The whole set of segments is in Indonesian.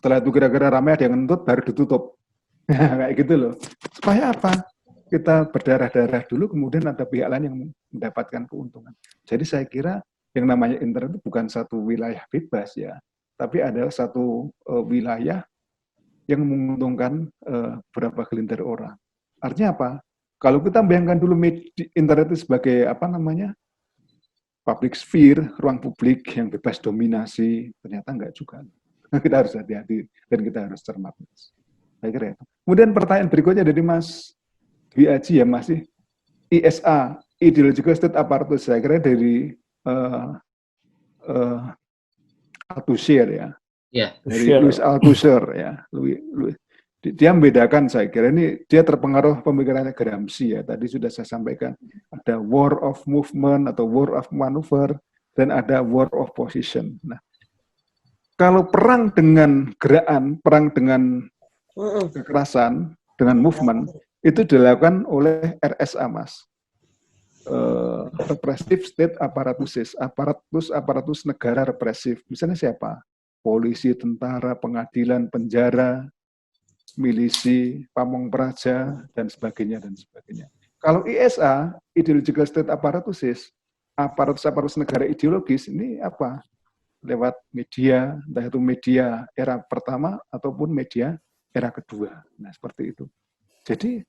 Setelah itu kira-kira ramai ada yang nuntut, baru ditutup. Kayak gitu loh. Supaya apa? Kita berdarah-darah dulu, kemudian ada pihak lain yang mendapatkan keuntungan. Jadi saya kira yang namanya internet itu bukan satu wilayah bebas ya, tapi adalah satu wilayah yang menguntungkan beberapa gelintir orang. Artinya apa? Kalau kita bayangkan dulu internet itu sebagai apa namanya public sphere, ruang publik yang bebas dominasi, ternyata enggak juga. Kita harus hati-hati dan kita harus cermat. Saya kira itu. Kemudian pertanyaan berikutnya dari Mas Dwi Aji ya, masih ISA, Ideological State Apparatus. Saya kira dari Althusser ya. Yeah. Dari Louis Althusser ya. Dia membedakan, saya kira ini dia terpengaruh pemikirannya Gramsci ya. Tadi sudah saya sampaikan ada war of movement atau war of maneuver dan ada war of position. Nah, kalau perang dengan gerakan, perang dengan kekerasan, dengan movement itu dilakukan oleh RSA, Mas. Repressive state apparatuses, aparatus negara represif. Misalnya siapa? Polisi, tentara, pengadilan, penjara, milisi, pamong praja, dan sebagainya, dan sebagainya. Kalau ISA, Ideological State Apparatuses, aparatus negara ideologis, ini apa? Lewat media, entah itu media era pertama ataupun media era kedua. Nah, seperti itu. Jadi,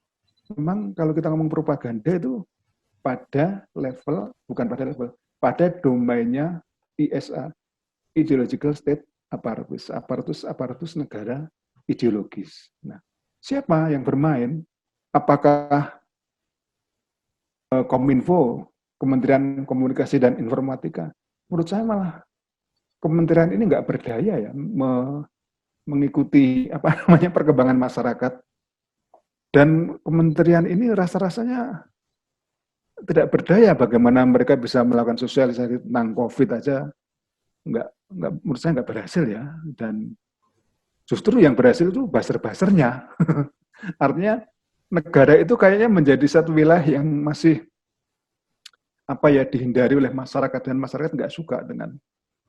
memang kalau kita ngomong propaganda itu pada level, bukan pada level, pada domainnya ISA, Ideological State Apparatus, aparatus negara ideologis. Nah, siapa yang bermain? Apakah Kominfo, Kementerian Komunikasi dan Informatika? Menurut saya malah kementerian ini nggak berdaya ya mengikuti apa namanya perkembangan masyarakat. Dan kementerian ini rasa-rasanya tidak berdaya. Bagaimana mereka bisa melakukan sosialisasi tentang COVID aja nggak menurut saya nggak berhasil ya. Dan justru yang berhasil itu buzzer-buzzernya. Artinya negara itu kayaknya menjadi satu wilayah yang masih apa ya dihindari oleh masyarakat dan masyarakat nggak suka dengan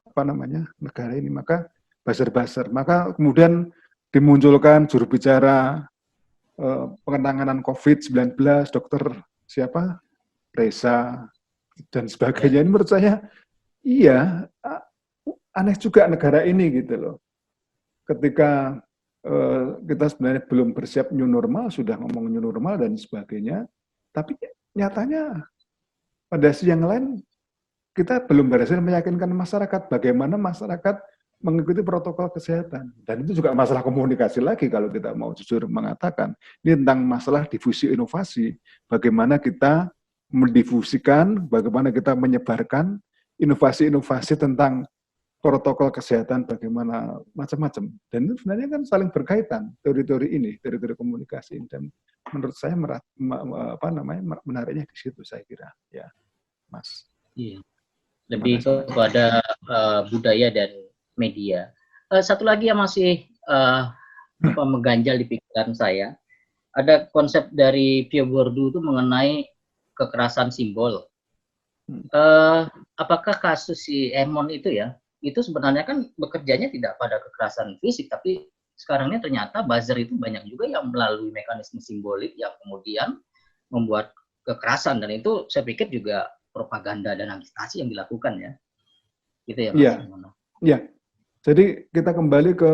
apa namanya negara ini. Maka buzzer-buzzer. Maka kemudian dimunculkan juru bicara penanganan COVID-19, dokter siapa? Reza dan sebagainya. Ini menurut saya iya aneh juga negara ini gitu loh. Ketika kita sebenarnya belum bersiap new normal, sudah ngomong new normal dan sebagainya, tapi nyatanya pada sisi yang lain kita belum berhasil meyakinkan masyarakat bagaimana masyarakat mengikuti protokol kesehatan. Dan itu juga masalah komunikasi lagi kalau kita mau jujur mengatakan. Ini tentang masalah difusi inovasi, bagaimana kita mendifusikan, bagaimana kita menyebarkan inovasi-inovasi tentang protokol kesehatan bagaimana macam-macam. Dan itu sebenarnya kan saling berkaitan teori-teori ini, teori-teori komunikasi ini. Dan menurut saya menariknya di situ saya kira ya, Mas. Iya. Lebih kepada budaya dan media. Satu lagi yang masih mengganjal di pikiran saya, ada konsep dari Pierre Bourdieu itu mengenai kekerasan simbol. Apakah kasus si Emon itu ya, itu sebenarnya kan bekerjanya tidak pada kekerasan fisik, tapi sekarangnya ternyata buzzer itu banyak juga yang melalui mekanisme simbolik yang kemudian membuat kekerasan, dan itu saya pikir juga propaganda dan agitasi yang dilakukan ya. Gitu ya Mas. Iya. Iya. Jadi kita kembali ke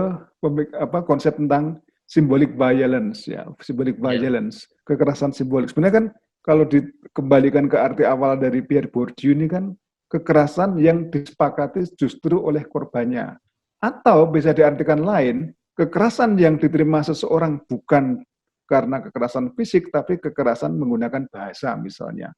konsep tentang symbolic violence ya, symbolic violence, kekerasan simbolik. Sebenarnya kan kalau dikembalikan ke arti awal dari Pierre Bourdieu ini kan kekerasan yang disepakati justru oleh korbannya. Atau bisa diartikan lain, kekerasan yang diterima seseorang bukan karena kekerasan fisik, tapi kekerasan menggunakan bahasa misalnya.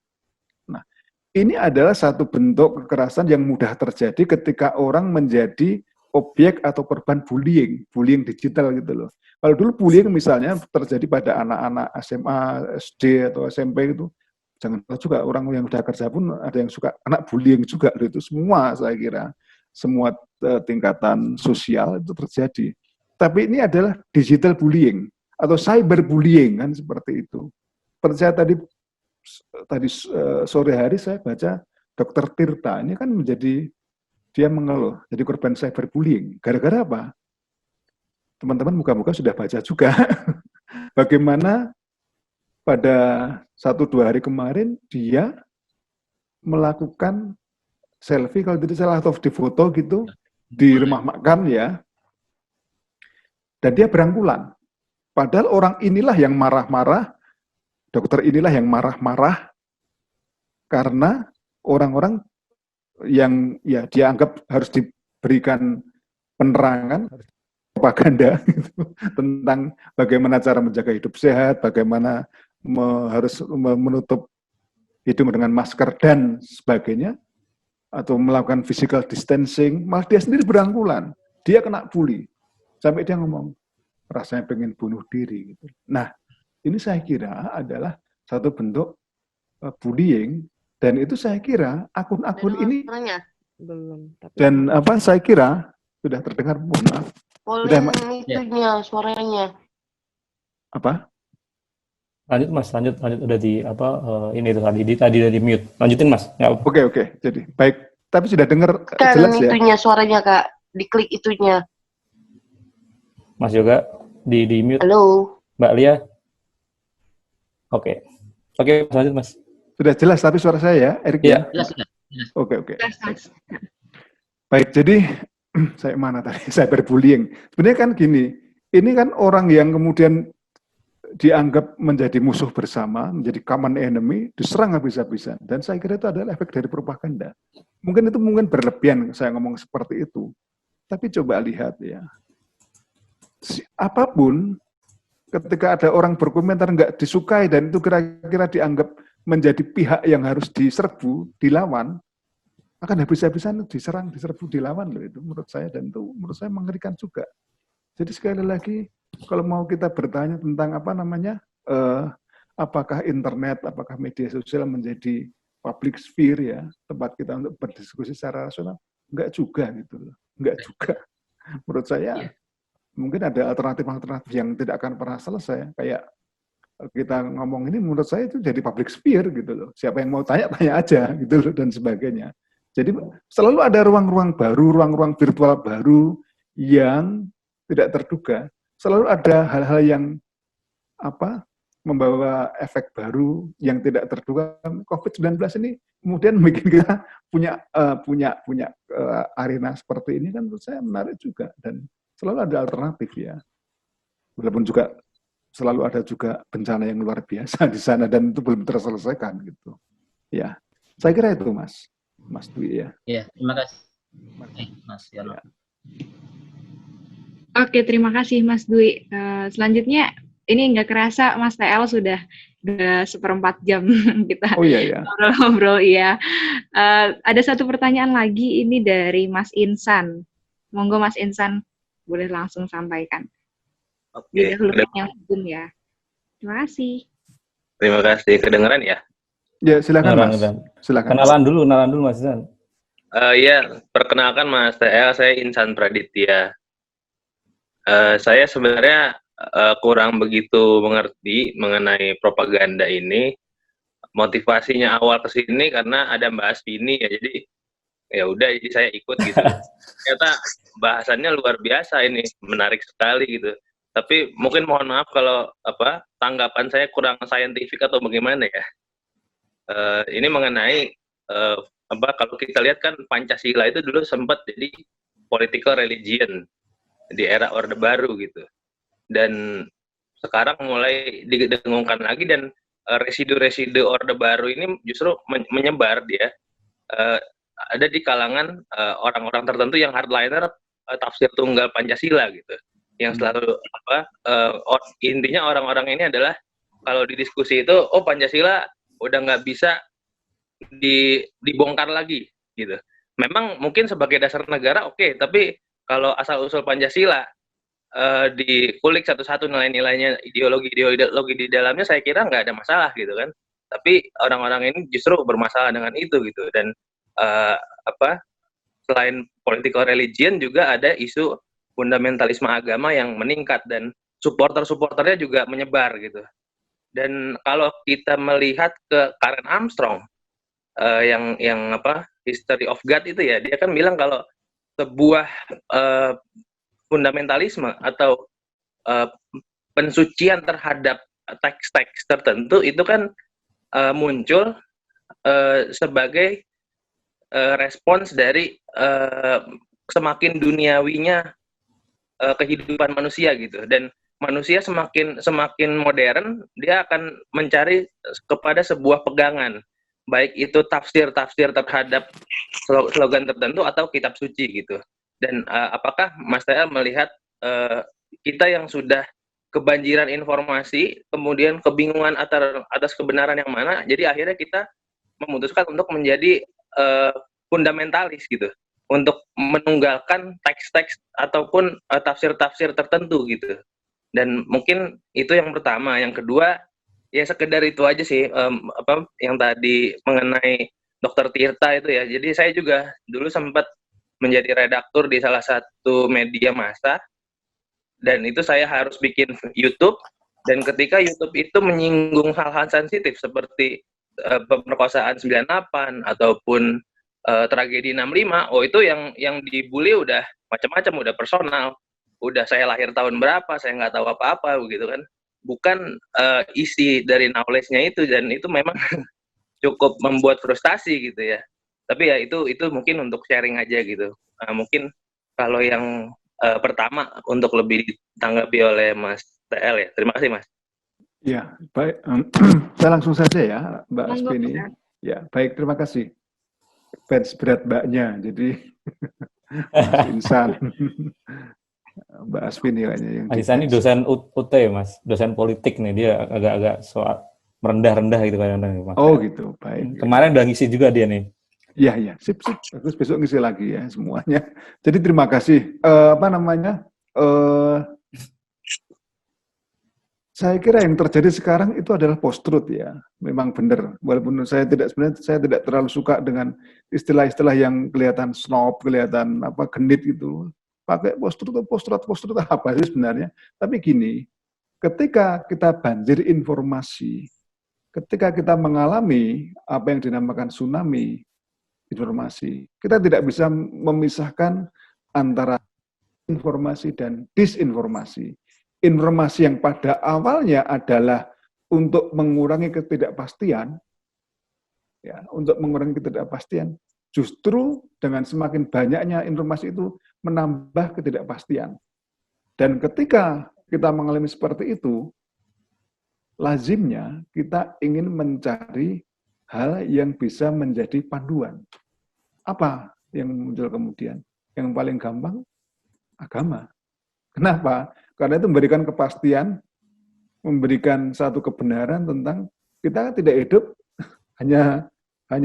Nah, ini adalah satu bentuk kekerasan yang mudah terjadi ketika orang menjadi objek atau korban bullying digital gitu loh. Kalau dulu bullying misalnya terjadi pada anak-anak SMA, SD atau SMP itu, jangan lupa juga orang yang sudah kerja pun ada yang suka kena bullying juga loh, itu semua saya kira, semua tingkatan sosial itu terjadi. Tapi ini adalah digital bullying atau cyber bullying kan seperti itu. Seperti saya tadi sore hari saya baca Dr. Tirta ini kan dia mengeluh jadi korban cyberbullying. Gara-gara apa? teman-teman muka-muka sudah baca juga bagaimana pada 1-2 hari kemarin dia melakukan selfie kalau tidak salah atau di foto gitu di rumah makan ya, dan dia berangkulan. Padahal orang inilah yang marah-marah, dokter inilah yang marah-marah karena orang-orang yang ya dia anggap harus diberikan penerangan, propaganda gitu, tentang bagaimana cara menjaga hidup sehat, bagaimana harus menutup hidung dengan masker dan sebagainya, atau melakukan physical distancing, malah dia sendiri berangkulan. Dia kena bully. Sampai dia ngomong, rasanya pengen bunuh diri. Gitu. Nah, ini saya kira adalah satu bentuk bullying, dan itu saya kira akun-akun ini belum. Tapi dan saya kira sudah terdengar, mohon maaf. Sudah, itunya suaranya. Apa? Lanjut Mas, lanjut udah di ini tadi udah di mute. Lanjutin Mas. Oke. Jadi baik, tapi sudah dengar kan jelas ya. Itunya suaranya Kak, diklik itunya. Mas juga di mute. Halo. Mbak Lia. Oke, Mas, lanjut Mas. Sudah jelas tapi suara saya ya, Erik ya? Jelas. Oke. Baik, jadi saya mana tadi? Cyberbullying. Sebenarnya kan gini, ini kan orang yang kemudian dianggap menjadi musuh bersama, menjadi common enemy, diserang habis-habisan. Dan saya kira itu adalah efek dari propaganda. Mungkin itu berlebihan saya ngomong seperti itu. Tapi coba lihat ya. Apapun, ketika ada orang berkomentar nggak disukai dan itu kira-kira dianggap menjadi pihak yang harus diserbu, dilawan, akan habis-habisan diserang, diserbu, dilawan loh itu menurut saya. Dan itu menurut saya mengerikan juga. Jadi sekali lagi, kalau mau kita bertanya tentang apakah internet, apakah media sosial menjadi public sphere ya, tempat kita untuk berdiskusi secara rasional, enggak juga gitu loh, enggak juga. Menurut saya mungkin ada alternatif-alternatif yang tidak akan pernah selesai. Kayak kita ngomong ini menurut saya itu jadi public sphere gitu loh. Siapa yang mau tanya aja gitu loh dan sebagainya. Jadi selalu ada ruang-ruang baru, ruang-ruang virtual baru yang tidak terduga. Selalu ada hal-hal yang membawa efek baru yang tidak terduga. COVID-19 ini kemudian bikin kita punya arena seperti ini kan menurut saya menarik juga, dan selalu ada alternatif ya. Walaupun juga selalu ada juga bencana yang luar biasa di sana dan itu belum terselesaikan gitu. Ya, saya kira itu Mas Dwi ya. Iya, terima kasih Mas Yono. Ya. Oke, terima kasih Mas Dwi. Selanjutnya, ini nggak kerasa Mas TL sudah 1/4 jam kita ngobrol-ngobrol ya. Ada satu pertanyaan lagi ini dari Mas Insan. Monggo Mas Insan, boleh langsung sampaikan. Oke. Yang Zoom ya. Terima kasih. Terima kasih. Kedengeran ya? Ya, silakan Mas. Silakan. Kenalan dulu Mas Insan. Ya, perkenalkan Mas TL, saya Insan Praditya. Saya sebenarnya kurang begitu mengerti mengenai propaganda ini. Motivasinya awal ke sini karena ada Mbak Asvini ya, jadi ya udah jadi saya ikut gitu. Ternyata bahasannya luar biasa ini, menarik sekali gitu. Tapi mungkin mohon maaf kalau tanggapan saya kurang saintifik atau bagaimana ya. Ini mengenai kalau kita lihat kan Pancasila itu dulu sempat jadi political religion di era Orde Baru gitu, dan sekarang mulai didengungkan lagi, dan residu-residu Orde Baru ini justru menyebar dia, ada di kalangan orang-orang tertentu yang hardliner tafsir tunggal Pancasila gitu, yang selalu intinya orang-orang ini adalah kalau di diskusi itu Pancasila udah nggak bisa dibongkar lagi gitu. Memang mungkin sebagai dasar negara oke, tapi kalau asal-usul Pancasila dikulik satu-satu nilai-nilainya, ideologi di dalamnya, saya kira nggak ada masalah gitu kan. Tapi orang-orang ini justru bermasalah dengan itu gitu. Dan selain political religion juga ada isu fundamentalisme agama yang meningkat, dan supporter-supporternya juga menyebar gitu. Dan kalau kita melihat ke Karen Armstrong yang History of God itu ya, dia kan bilang kalau sebuah fundamentalisme atau pensucian terhadap teks-teks tertentu itu kan muncul sebagai respons dari semakin duniawinya kehidupan manusia gitu, dan manusia semakin modern, dia akan mencari kepada sebuah pegangan, baik itu tafsir terhadap slogan tertentu atau kitab suci gitu. Dan apakah Mas Tel melihat kita yang sudah kebanjiran informasi, kemudian kebingungan atas kebenaran yang mana, jadi akhirnya kita memutuskan untuk menjadi fundamentalis gitu, untuk menunggalkan teks-teks ataupun tafsir-tafsir tertentu gitu. Dan mungkin itu yang pertama. Yang kedua, ya sekedar itu aja sih, yang tadi mengenai Dr. Tirta itu ya. Jadi saya juga dulu sempat menjadi redaktur di salah satu media massa, dan itu saya harus bikin YouTube, dan ketika YouTube itu menyinggung hal-hal sensitif seperti pemerkosaan 98 ataupun tragedi 65, itu yang dibully udah macam-macam, udah personal, udah saya lahir tahun berapa, saya nggak tahu apa-apa begitu kan, bukan isi dari knowledge-nya itu, dan itu memang cukup membuat frustasi gitu ya. Tapi ya itu mungkin untuk sharing aja gitu. Mungkin kalau yang pertama untuk lebih ditanggapi oleh Mas TL ya. Terima kasih Mas. Ya, baik. Saya langsung saja ya, Mbak Aspini. Ya, baik, terima kasih. Fans berat Mbaknya, jadi Mas Insan. Mbak Aspini kayaknya yang Mas Insan ini dosen UT ya Mas, dosen politik nih, dia agak-agak soal merendah-rendah gitu kadang-kadang Mas. Oh gitu, baik. Kemarin udah ngisi juga dia nih. Iya, sip. Bagus, besok ngisi lagi ya semuanya. Jadi terima kasih. Saya kira yang terjadi sekarang itu adalah post-truth ya. Memang benar. Walaupun saya tidak terlalu suka dengan istilah-istilah yang kelihatan snob, kelihatan genit gitu. Pakai post-truth apa sih sebenarnya? Tapi gini, ketika kita banjir informasi, ketika kita mengalami apa yang dinamakan tsunami informasi, kita tidak bisa memisahkan antara informasi dan disinformasi. Informasi yang pada awalnya adalah untuk mengurangi ketidakpastian, ya, justru dengan semakin banyaknya informasi itu menambah ketidakpastian. Dan ketika kita mengalami seperti itu, lazimnya kita ingin mencari hal yang bisa menjadi panduan. Apa yang muncul kemudian? Yang paling gampang, agama. Kenapa? Karena itu memberikan kepastian, memberikan satu kebenaran tentang kita tidak hidup hanya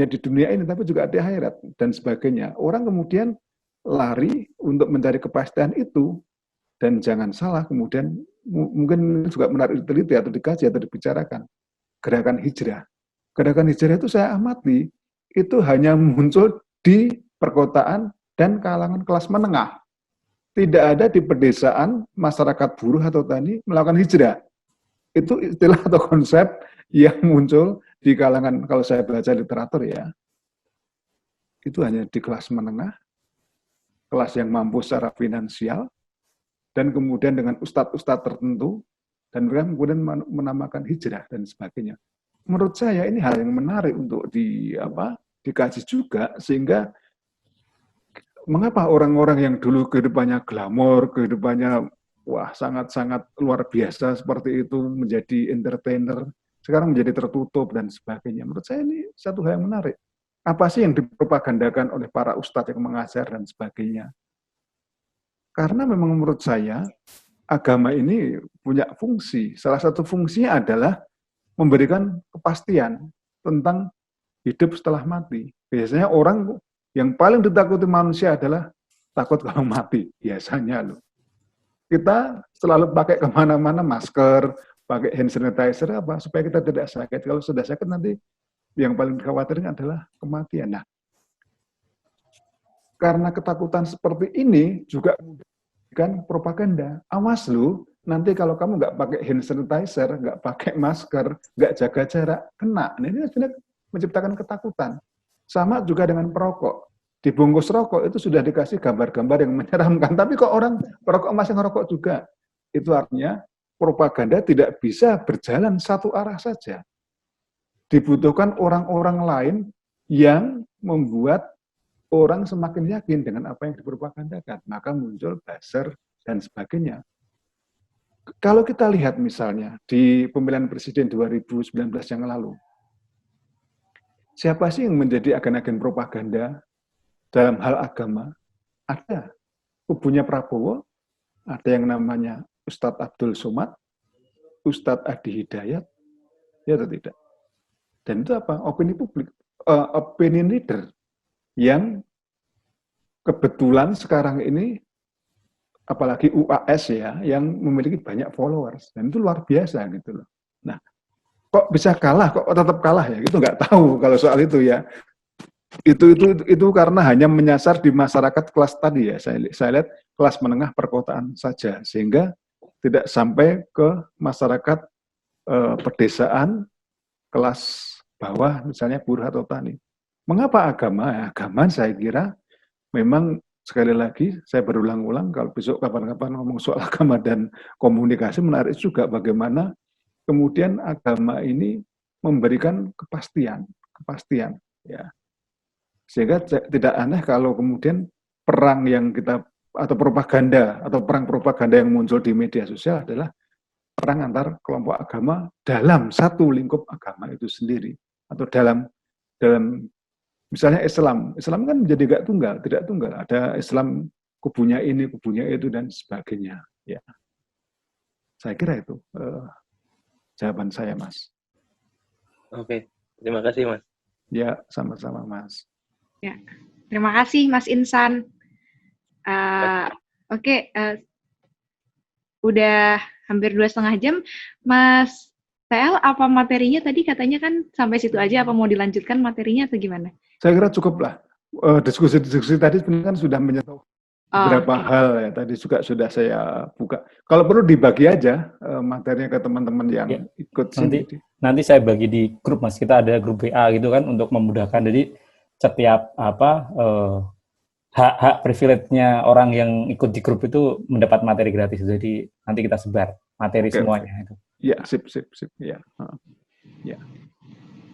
di dunia ini, tapi juga di akhirat dan sebagainya. Orang kemudian lari untuk mencari kepastian itu, dan jangan salah kemudian mungkin juga menarik diteliti atau dikaji atau dibicarakan. Gerakan hijrah. Gerakan hijrah itu saya amati, itu hanya muncul di perkotaan dan kalangan kelas menengah. Tidak ada di pedesaan, masyarakat buruh atau tani melakukan hijrah. Itu istilah atau konsep yang muncul di kalangan, kalau saya baca literatur ya, itu hanya di kelas menengah, kelas yang mampu secara finansial, dan kemudian dengan ustadz-ustadz tertentu, dan mereka kemudian menamakan hijrah dan sebagainya. Menurut saya ini hal yang menarik untuk dikaji juga, sehingga mengapa orang-orang yang dulu kehidupannya glamor, kehidupannya sangat-sangat luar biasa seperti itu, menjadi entertainer, sekarang menjadi tertutup dan sebagainya. Menurut saya ini satu hal yang menarik. Apa sih yang dipropagandakan oleh para ustadz yang mengajar dan sebagainya? Karena memang menurut saya agama ini punya fungsi. Salah satu fungsinya adalah memberikan kepastian tentang hidup setelah mati. Biasanya orang yang paling ditakuti manusia adalah takut kalau mati, biasanya loh. Kita selalu pakai kemana-mana masker, pakai hand sanitizer supaya kita tidak sakit. Kalau sudah sakit nanti yang paling dikhawatirkan adalah kematian. Nah, karena ketakutan seperti ini juga kan propaganda. Awas lu, nanti kalau kamu nggak pakai hand sanitizer, nggak pakai masker, nggak jaga jarak, kena. Nah, ini sebenarnya menciptakan ketakutan. Sama juga dengan perokok. Di bungkus rokok itu sudah dikasih gambar-gambar yang menyeramkan. Tapi kok orang perokok masih ngerokok juga. itu artinya propaganda tidak bisa berjalan satu arah saja. Dibutuhkan orang-orang lain yang membuat orang semakin yakin dengan apa yang dipropagandakan. Maka muncul buzzer dan sebagainya. Kalau kita lihat misalnya di pemilihan presiden 2019 yang lalu, siapa sih yang menjadi agen-agen propaganda dalam hal agama? Ada. Kubunya Prabowo, ada yang namanya Ustadz Abdul Somad, Ustadz Adi Hidayat, ya atau tidak? Dan itu apa? Opini publik, opinion leader yang kebetulan sekarang ini, apalagi UAS ya, yang memiliki banyak followers. Dan itu luar biasa gitu loh. Nah, kok bisa kalah, kok tetap kalah ya? Itu nggak tahu kalau soal itu ya. Itu karena hanya menyasar di masyarakat kelas tadi ya. Saya lihat kelas menengah perkotaan saja, sehingga tidak sampai ke masyarakat pedesaan, kelas bawah, misalnya buruh atau tani. Mengapa agama? Agama saya kira memang sekali lagi saya berulang-ulang, kalau besok kapan-kapan ngomong soal agama dan komunikasi, menarik juga bagaimana kemudian agama ini memberikan kepastian ya. Sehingga tidak aneh kalau kemudian perang yang kita atau propaganda atau perang propaganda yang muncul di media sosial adalah perang antar kelompok agama dalam satu lingkup agama itu sendiri, atau dalam misalnya Islam kan menjadi tidak tunggal, ada Islam kubunya ini, kubunya itu dan sebagainya. Ya, saya kira itu jawaban saya, Mas. Oke, terima kasih, Mas. Ya, sama-sama, Mas. Ya, terima kasih, Mas Insan. Oke, udah hampir 2,5 jam. Mas TL, apa materinya tadi katanya kan sampai situ aja, apa mau dilanjutkan materinya atau gimana? Saya kira cukup lah. Diskusi tadi kan sudah menyentuh beberapa hal ya. Tadi juga sudah saya buka. Kalau perlu dibagi aja materinya ke teman-teman yang ikut sini. Nanti saya bagi di grup, Mas. Kita ada grup WA gitu kan untuk memudahkan. Jadi setiap hak privilege-nya orang yang ikut di grup itu mendapat materi gratis. Jadi nanti kita sebar materi semuanya itu. Ya, sip. Ya. Ya.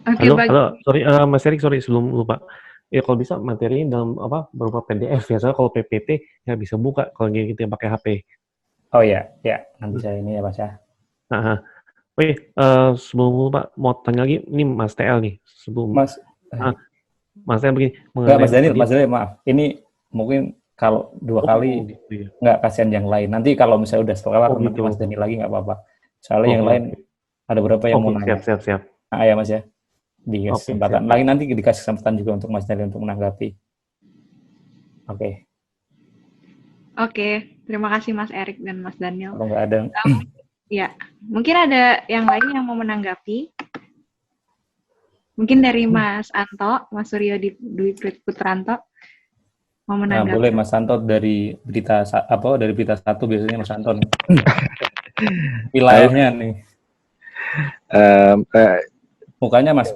Okay, halo, sorry, Mas Erik, sebelum lupa. Ya kalau bisa materi dalam berupa PDF ya. Soalnya kalau PPT ya bisa buka kalau gitu yang pakai HP. Oh ya, nanti saya ini ya, Mas ya. Sebelum lupa mau tanya lagi, ini Mas TL nih. Sebelum Mas TL begini. Enggak, Mas Daniel, maaf. Ini mungkin kalau 2 kali gitu ya. Nggak, kasihan yang lain. Nanti kalau misalnya udah setelah nanti Mas Daniel lagi nggak apa-apa. Soalnya yang lain ada beberapa yang mau nanya. Siap. Ya, Mas ya. Dikasih kesempatan. Lagi nanti dikasih kesempatan juga untuk Mas Daniel untuk menanggapi. Oke, terima kasih Mas Erik dan Mas Daniel. Kalau nggak ada. Ya, mungkin ada yang lain yang mau menanggapi. Mungkin dari Mas Anto, Mas Suryo Dwi Putranto. Mau menanggapi. Boleh Mas Anto dari berita 1 biasanya Mas Anto nih. Wilayahnya nih. Mukanya Mas.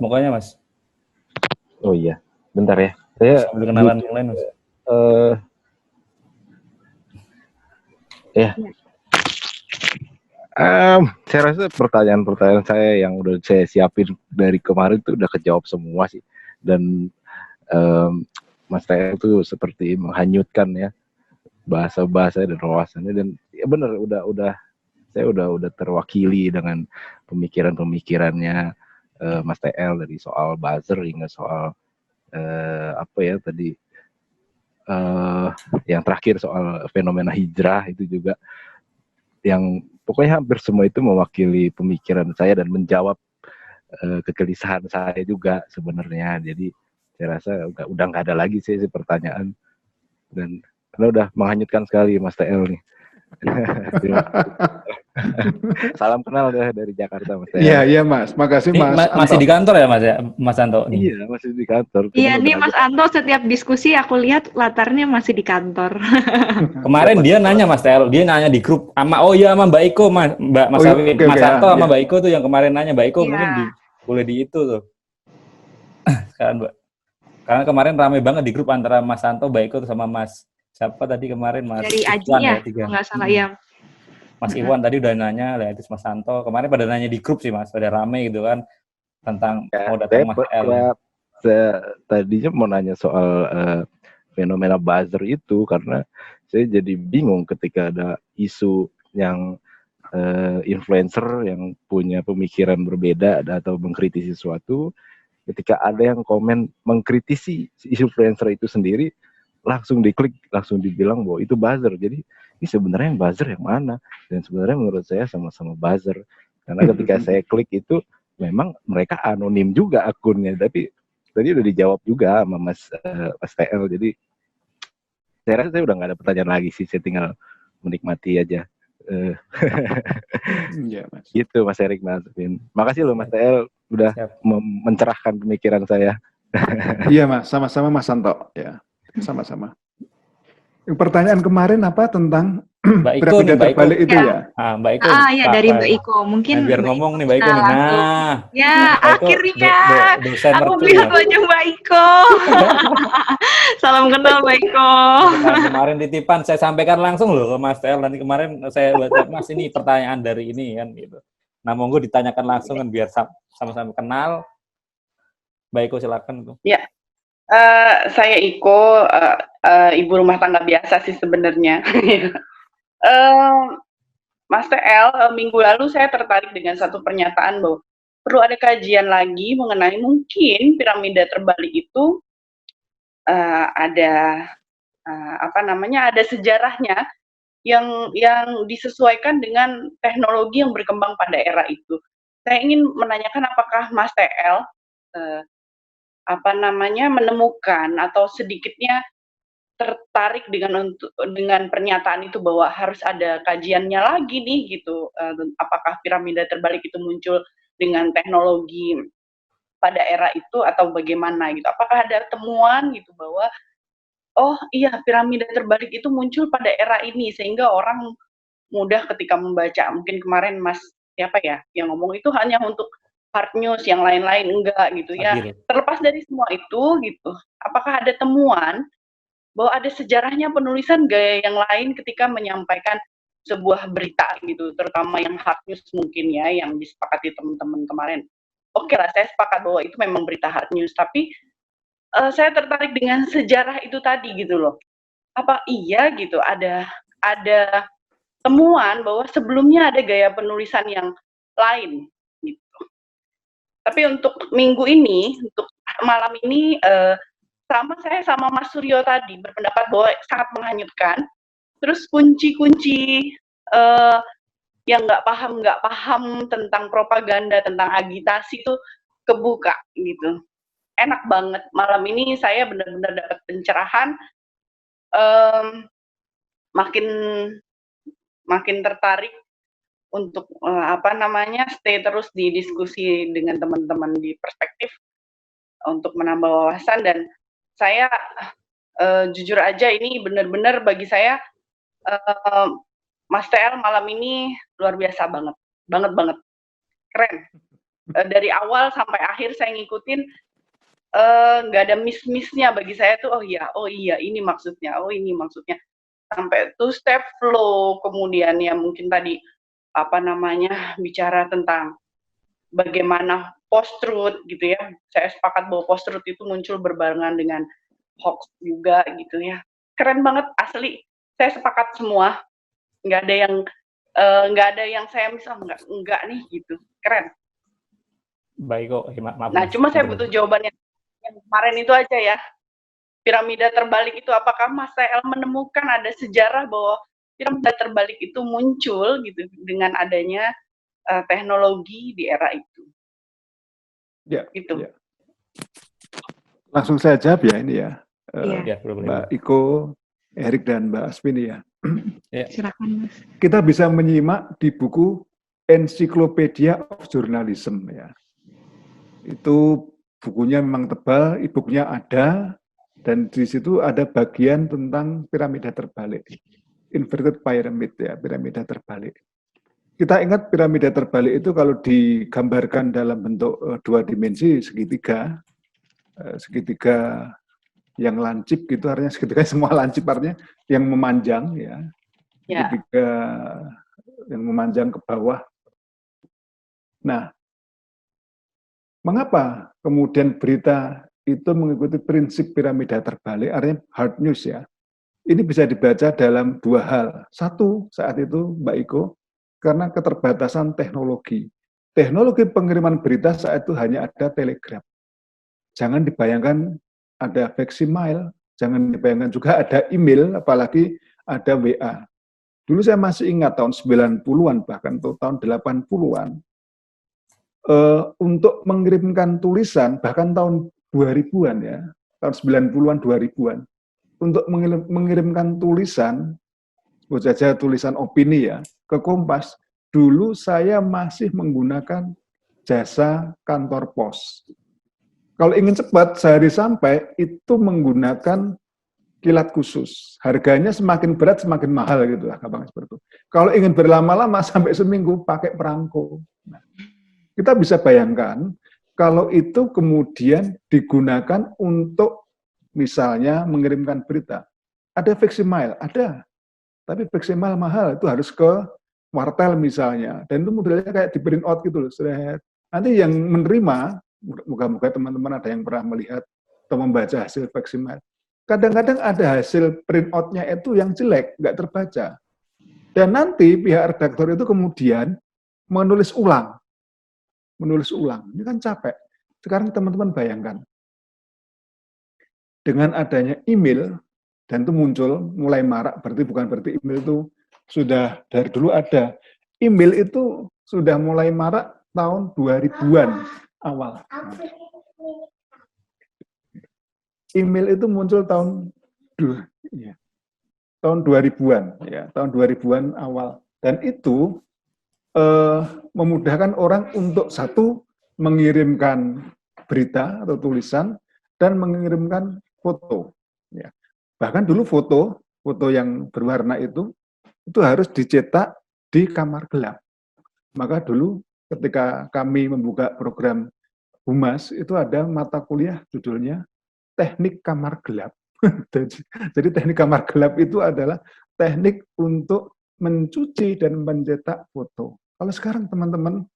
Oh iya, bentar ya. Saya sambil kenalan yang lain, Mas. Saya rasa pertanyaan saya yang udah saya siapin dari kemarin itu udah kejawab semua sih. Dan Mas TL itu seperti menghanyutkan ya bahasa-bahasa dan wawasannya, dan ya benar saya udah terwakili dengan pemikirannya Mas TL dari soal buzzer hingga soal yang terakhir soal fenomena hijrah itu juga, yang pokoknya hampir semua itu mewakili pemikiran saya dan menjawab kegelisahan saya juga sebenarnya. Jadi saya rasa udah nggak ada lagi sih pertanyaan, dan karena udah menghanyutkan sekali Mas TL nih. Salam kenal dari Jakarta, Mas TL. Iya Mas, makasih Mas. Masih di kantor ya Mas Anto? Iya, masih di kantor. Iya nih Mas Anto, setiap diskusi aku lihat latarnya masih di kantor. Kemarin dia nanya Mas TL, dia nanya di grup sama Mbak Iko, Mas Anto sama Mbak Iko tuh yang kemarin nanya. Mbak Iko mungkin boleh di itu tuh. Sekarang Mbak. Karena kemarin ramai banget di grup antara Mas Anto, Mbak Iko sama Mas siapa tadi kemarin Mas dari Aji ya, nggak salah ya. Mas Iwan tadi udah nanya, Leatis Mas Santo, kemarin pada nanya di grup sih Mas, pada rame gitu kan, tentang mau datang Mas El. Saya tadinya mau nanya soal fenomena buzzer itu, karena saya jadi bingung ketika ada isu yang influencer yang punya pemikiran berbeda atau mengkritisi sesuatu, ketika ada yang komen mengkritisi si influencer itu sendiri, langsung diklik, langsung dibilang bahwa itu buzzer. Jadi ini sebenarnya yang buzzer yang mana? Dan sebenarnya menurut saya sama-sama buzzer. Karena ketika saya klik itu, memang mereka anonim juga akunnya. Tapi tadi udah dijawab juga sama Mas TL. Jadi saya rasa saya udah nggak ada pertanyaan lagi sih. Saya tinggal menikmati aja. Ya, Mas. Gitu Mas Erik, Mas Vin. Makasih loh Mas TL udah mencerahkan pemikiran saya. Iya Mas, sama-sama Mas Santo. Ya, sama-sama. Pertanyaan kemarin apa tentang Mbak Iko nih, Mbak Iko. itu ya? Mbak Iko. Ya dari Mbak Iko. Mungkin biar ngomong nih Mbak Iko nih. Nah. Ya, akhirnya aku lihat wajah Mbak Iko. Salam kenal Mbak Iko. Kemarin titipan saya sampaikan langsung loh ke Mas TL. Nanti kemarin saya buat Mas ini pertanyaan dari ini kan gitu. Nah, monggo ditanyakan langsung kan biar sama-sama kenal. Mbak Iko silakan tuh. Ya. Saya Iko, ibu rumah tangga biasa sih sebenarnya. Mas TL, minggu lalu saya tertarik dengan satu pernyataan bahwa perlu ada kajian lagi mengenai mungkin piramida terbalik itu ada ada sejarahnya yang disesuaikan dengan teknologi yang berkembang pada era itu. Saya ingin menanyakan apakah Mas TL menemukan atau sedikitnya tertarik dengan pernyataan itu bahwa harus ada kajiannya lagi nih gitu. Apakah piramida terbalik itu muncul dengan teknologi pada era itu atau bagaimana gitu? Apakah ada temuan gitu bahwa oh iya piramida terbalik itu muncul pada era ini sehingga orang mudah ketika membaca. Mungkin kemarin Mas siapa ya yang ngomong itu hanya untuk hard news, yang lain-lain enggak gitu ya. Terlepas dari semua itu gitu, apakah ada temuan bahwa ada sejarahnya penulisan gaya yang lain ketika menyampaikan sebuah berita gitu, terutama yang hard news mungkin ya, yang disepakati teman-teman kemarin. Oke lah, saya sepakat bahwa itu memang berita hard news, tapi saya tertarik dengan sejarah itu tadi gitu loh. Apa iya gitu ada temuan bahwa sebelumnya ada gaya penulisan yang lain gitu. Tapi untuk minggu ini, untuk malam ini, saya sama Mas Suryo tadi berpendapat bahwa sangat menghanyutkan. Terus kunci-kunci yang nggak paham tentang propaganda, tentang agitasi itu kebuka gitu. Enak banget. Malam ini saya benar-benar dapat pencerahan. Makin tertarik untuk stay terus di diskusi dengan teman-teman di perspektif untuk menambah wawasan. Dan saya jujur aja ini benar-benar bagi saya Mas TL malam ini luar biasa banget keren. Dari awal sampai akhir saya ngikutin, nggak ada miss-missnya bagi saya tuh. Oh iya ini maksudnya, sampai two step flow. Kemudian ya mungkin tadi bicara tentang bagaimana post-truth gitu ya. Saya sepakat bahwa post-truth itu muncul berbarengan dengan hoax juga gitu ya. Keren banget asli. Saya sepakat semua. Nggak ada yang saya enggak nih gitu. Keren. Baik kok, maaf. Nah, cuma saya butuh jawabannya yang kemarin itu aja ya. Piramida terbalik itu apakah Mas TL menemukan ada sejarah bahwa piramida terbalik itu muncul gitu dengan adanya teknologi di era itu. Ya, gitu. Ya. Langsung saya jawab ya ini ya. Mbak Iko, Erik dan Mbak Asvini ya. Silakan Mas. Kita bisa menyimak di buku Encyclopedia of Journalism ya. Itu bukunya memang tebal, e-booknya ada, dan di situ ada bagian tentang piramida terbalik. Inverted pyramid ya, piramida terbalik. Kita ingat piramida terbalik itu kalau digambarkan dalam bentuk dua dimensi segitiga yang lancip gitu, artinya segitiga semua lancip artinya yang memanjang ya. Segitiga yang memanjang ke bawah. Nah, mengapa kemudian berita itu mengikuti prinsip piramida terbalik, artinya hard news ya. Ini bisa dibaca dalam dua hal. Satu, saat itu Mbak Iko, karena keterbatasan teknologi. Teknologi pengiriman berita saat itu hanya ada telegraf. Jangan dibayangkan ada facsimiles, jangan dibayangkan juga ada email, apalagi ada WA. Dulu saya masih ingat tahun 90-an, bahkan tahun 80-an, untuk mengirimkan tulisan, bahkan tahun 2000-an ya, tahun 90-an, 2000-an, untuk mengirimkan tulisan, sebut saja tulisan opini ya, ke Kompas, dulu saya masih menggunakan jasa kantor pos. Kalau ingin cepat, sehari sampai, itu menggunakan kilat khusus. Harganya semakin berat, semakin mahal gitu lah, gampang seperti itu. Kalau ingin berlama-lama sampai seminggu, pakai perangko. Nah, kita bisa bayangkan, kalau itu kemudian digunakan untuk misalnya mengirimkan berita. Ada facsimile, ada. Tapi facsimile mahal, itu harus ke wartel misalnya. Dan itu modelnya kayak di print out gitu loh. Nanti yang menerima, moga-moga teman-teman ada yang pernah melihat atau membaca hasil facsimile. Kadang-kadang ada hasil print out-nya itu yang jelek, nggak terbaca. Dan nanti pihak redaktor itu kemudian menulis ulang. Menulis ulang. Ini kan capek. Sekarang teman-teman bayangkan. Dengan adanya email, dan itu muncul, mulai marak, bukan berarti email itu sudah dari dulu ada. Email itu sudah mulai marak tahun 2000-an awal. Email itu muncul tahun 2000-an, ya, tahun 2000-an awal. Dan itu memudahkan orang untuk satu, mengirimkan berita atau tulisan, dan mengirimkan foto. Ya. Bahkan dulu foto yang berwarna itu harus dicetak di kamar gelap. Maka dulu ketika kami membuka program Humas, itu ada mata kuliah judulnya teknik kamar gelap. Jadi teknik kamar gelap itu adalah teknik untuk mencuci dan mencetak foto. Kalau sekarang teman-teman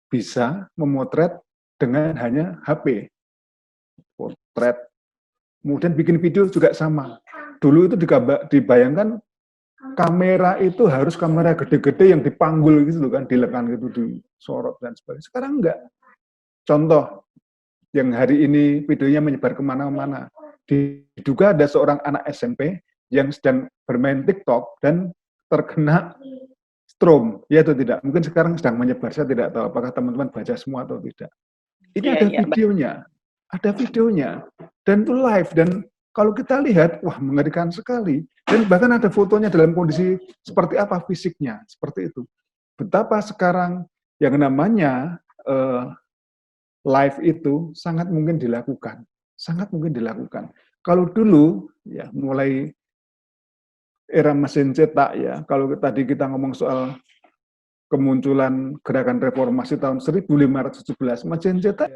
bisa memotret dengan hanya HP. Potret. Kemudian bikin video juga sama. Dulu itu dibayangkan kamera itu harus kamera gede-gede yang dipanggul gitu kan, dilekan gitu, disorot dan sebagainya. Sekarang enggak. Contoh, yang hari ini videonya menyebar kemana-mana. Diduga ada seorang anak SMP yang sedang bermain TikTok dan terkena strom, ya atau tidak? Mungkin sekarang sedang menyebar, saya tidak tahu apakah teman-teman baca semua atau tidak. Ini ada videonya, dan itu live, dan kalau kita lihat, wah mengerikan sekali, dan bahkan ada fotonya dalam kondisi seperti apa fisiknya, seperti itu. Betapa sekarang yang namanya live itu sangat mungkin dilakukan. Kalau dulu, ya mulai era mesin cetak ya, kalau tadi kita ngomong soal kemunculan gerakan reformasi tahun 1517, mesin cetak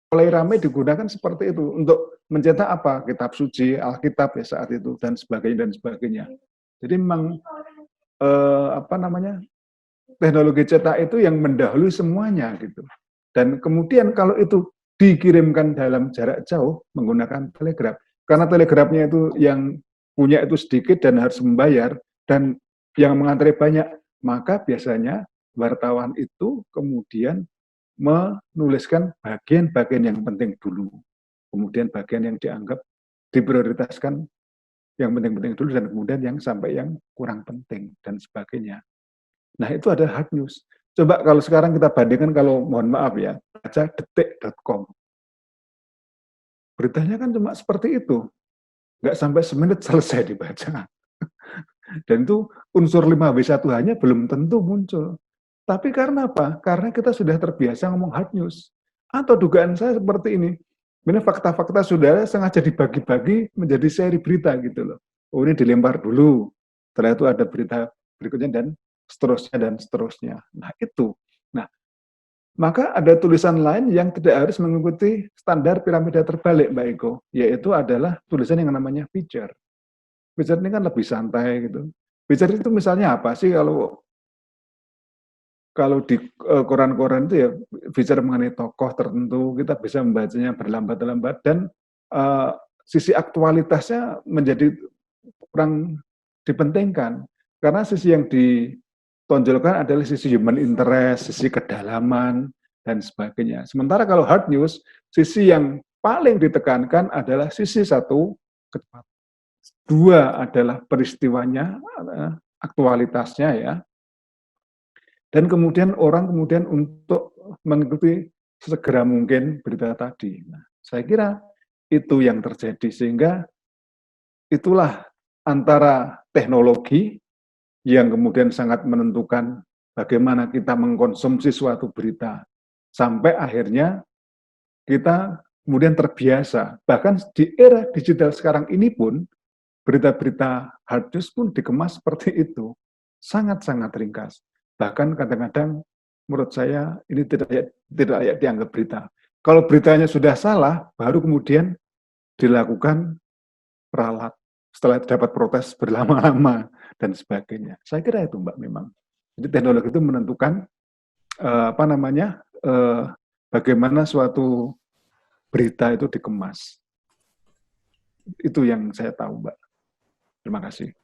mulai ramai digunakan seperti itu, untuk mencetak apa? Kitab suci, Alkitab ya saat itu, dan sebagainya. Jadi memang, teknologi cetak itu yang mendahului semuanya gitu. Dan kemudian kalau itu dikirimkan dalam jarak jauh menggunakan telegraf, karena telegrafnya itu yang punya itu sedikit dan harus membayar, dan yang mengantar banyak, maka biasanya wartawan itu kemudian menuliskan bagian-bagian yang penting dulu, kemudian bagian yang dianggap diprioritaskan yang penting-penting dulu, dan kemudian yang sampai yang kurang penting dan sebagainya. Nah itu ada hard news. Coba kalau sekarang kita bandingkan, kalau mohon maaf ya, baca detik.com. Beritanya kan cuma seperti itu. Nggak sampai semenit selesai dibaca. Dan itu unsur 5W1H-nya belum tentu muncul. Tapi karena apa? Karena kita sudah terbiasa ngomong hard news. Atau dugaan saya seperti ini. Ini fakta-fakta sudah sengaja dibagi-bagi menjadi seri berita gitu loh. Oh ini dilempar dulu. Setelah itu ada berita berikutnya dan seterusnya. Nah itu. Nah, maka ada tulisan lain yang tidak harus mengikuti standar piramida terbalik, Mbak Iko, yaitu adalah tulisan yang namanya feature. Feature ini kan lebih santai gitu. Feature itu misalnya apa sih? Kalau kalau di koran-koran itu ya bicara mengenai tokoh tertentu, kita bisa membacanya berlambat-lambat dan sisi aktualitasnya menjadi kurang dipentingkan. Karena sisi yang ditonjolkan adalah sisi human interest, sisi kedalaman, dan sebagainya. Sementara kalau hard news, sisi yang paling ditekankan adalah sisi satu, kecepatan. Dua adalah peristiwanya, aktualitasnya ya. Dan kemudian orang untuk mengikuti segera mungkin berita tadi. Nah, saya kira itu yang terjadi, sehingga itulah antara teknologi yang kemudian sangat menentukan bagaimana kita mengkonsumsi suatu berita, sampai akhirnya kita kemudian terbiasa. Bahkan di era digital sekarang ini pun, berita-berita hard news pun dikemas seperti itu, sangat-sangat ringkas. Bahkan kadang-kadang menurut saya ini tidak layak dianggap berita. Kalau beritanya sudah salah, baru kemudian dilakukan peralat setelah dapat protes berlama-lama dan sebagainya. Saya kira itu Mbak memang. Jadi teknologi itu menentukan bagaimana suatu berita itu dikemas. Itu yang saya tahu Mbak. Terima kasih.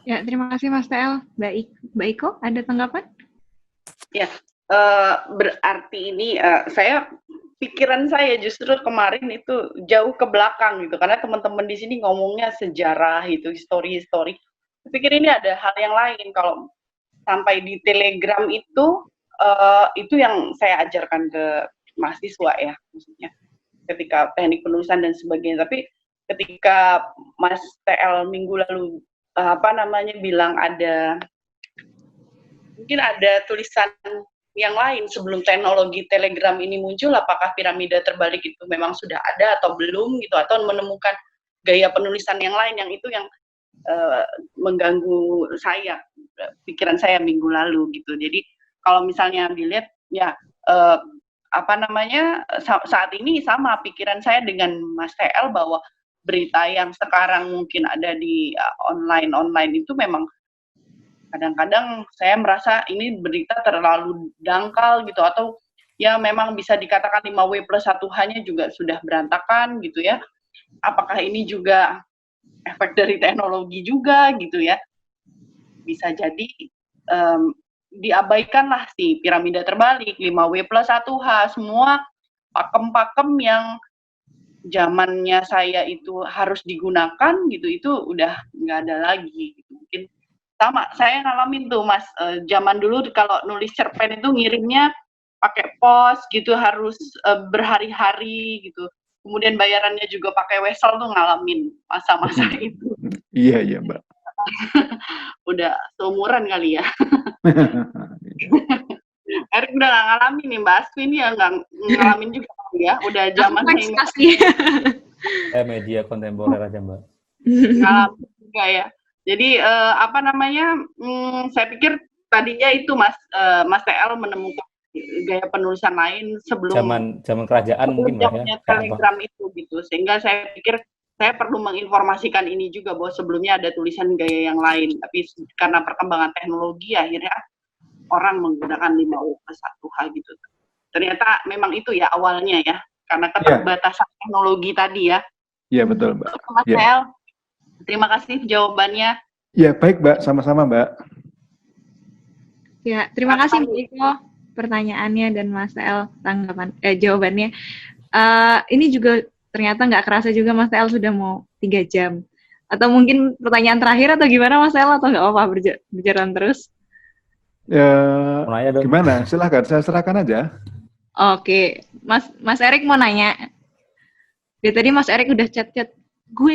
Ya, terima kasih Mas TL. Mbak Iko, ada tanggapan? Ya, berarti ini pikiran saya justru kemarin itu jauh ke belakang gitu, karena teman-teman di sini ngomongnya sejarah itu, histori. Saya pikir ini ada hal yang lain. Kalau sampai di Telegram itu yang saya ajarkan ke mahasiswa ya, maksudnya ketika teknik penulisan dan sebagainya. Tapi ketika Mas TL minggu lalu bilang mungkin ada tulisan yang lain sebelum teknologi Telegram ini muncul, apakah piramida terbalik itu memang sudah ada atau belum gitu, atau menemukan gaya penulisan yang lain yang itu yang mengganggu pikiran saya minggu lalu gitu. Jadi kalau misalnya dilihat ya saat ini sama pikiran saya dengan Mas TL bahwa berita yang sekarang mungkin ada di online itu memang kadang-kadang saya merasa ini berita terlalu dangkal gitu, atau ya memang bisa dikatakan 5W+1H-nya juga sudah berantakan gitu ya. Apakah ini juga efek dari teknologi juga gitu ya? Bisa jadi diabaikanlah si piramida terbalik, 5W+1H, semua pakem-pakem yang zamannya saya itu harus digunakan gitu, itu udah nggak ada lagi gitu. Mungkin sama saya ngalamin tuh Mas, zaman dulu kalau nulis cerpen itu ngirimnya pakai pos gitu, harus berhari-hari gitu, kemudian bayarannya juga pakai wesel, tuh ngalamin masa-masa itu. Iya Mbak. Udah seumuran kali ya. Erik udah nggak ngalamin nih, Mbak Asfi ini ya nggak ngalamin juga ya, udah zaman media kontemporer aja Mbak. Ngalamin juga ya. Jadi saya pikir tadinya itu Mas TL menemukan gaya penulisan lain sebelum zaman kerajaan mungkin ya, Telegram itu gitu, sehingga saya pikir saya perlu menginformasikan ini juga bahwa sebelumnya ada tulisan gaya yang lain, tapi karena perkembangan teknologi akhirnya orang menggunakan 5W+1H gitu. Ternyata memang itu ya awalnya ya, karena keterbatasan teknologi tadi ya. Iya betul Mbak. Mas TL, terima kasih jawabannya. Ya baik Mbak, sama-sama Mbak. Ya, terima kasih Mbak Iko pertanyaannya dan Mas TL jawabannya. Ini juga ternyata nggak kerasa juga Mas TL sudah mau 3 jam. Atau mungkin pertanyaan terakhir atau gimana Mas TL, atau nggak apa-apa berjalan terus? Ya, gimana? Silahkan, saya serahkan aja. Oke, Mas Erik mau nanya. Dari tadi Mas Erik udah chat gue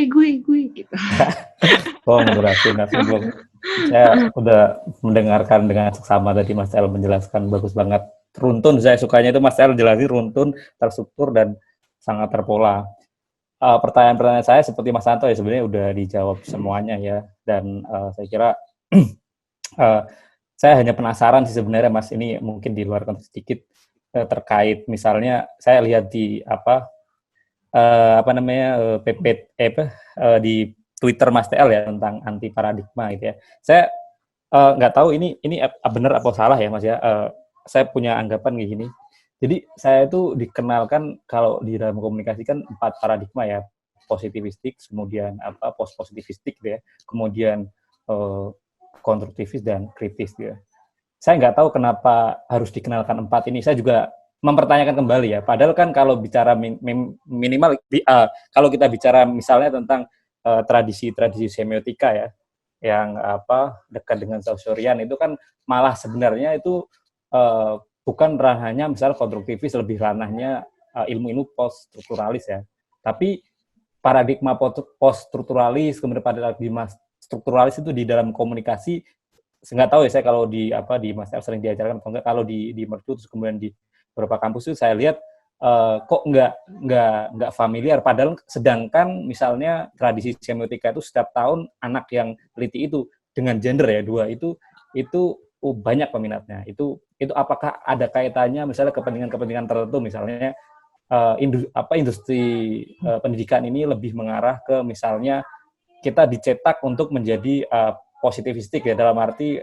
gitu. Oh, ngerasain belum. Saya udah mendengarkan dengan seksama tadi Mas El menjelaskan bagus banget. Runtun, saya sukanya itu Mas El jelasin runtun, terstruktur dan sangat terpola. Pertanyaan-pertanyaan saya seperti Mas Santo ya sebenarnya udah dijawab semuanya ya, dan saya kira saya hanya penasaran sih sebenarnya Mas, ini mungkin di luar konteks sedikit terkait misalnya saya lihat di di Twitter Mas TL ya tentang anti paradigma gitu ya. Saya nggak tahu ini benar atau salah ya Mas ya. Saya punya anggapan kayak gini. Jadi saya itu dikenalkan kalau di dalam komunikasi kan 4 paradigma ya, positivistik, kemudian post positivistik gitu ya, kemudian konstruktivis dan kritis gitu ya. Saya nggak tahu kenapa harus dikenalkan 4 ini. Saya juga mempertanyakan kembali ya. Padahal kan kalau bicara minimal, kalau kita bicara misalnya tentang tradisi-tradisi semiotika ya, yang dekat dengan Saussurian itu kan malah sebenarnya itu bukan ranahnya misalnya konstruktivis, lebih ranahnya ilmu-ilmu post-strukturalis ya. Tapi paradigma post-strukturalis, kemudian paradigma strukturalis itu di dalam komunikasi, nggak tahu ya saya kalau di Mas El sering diajarkan atau enggak, kalau di Mercu terus kemudian di beberapa kampus itu saya lihat kok nggak familiar, padahal sedangkan misalnya tradisi semiotika itu setiap tahun anak yang teliti itu dengan gender ya 2 itu banyak peminatnya. Itu apakah ada kaitannya misalnya kepentingan tertentu, misalnya industri pendidikan ini lebih mengarah ke misalnya kita dicetak untuk menjadi positivistik ya, dalam arti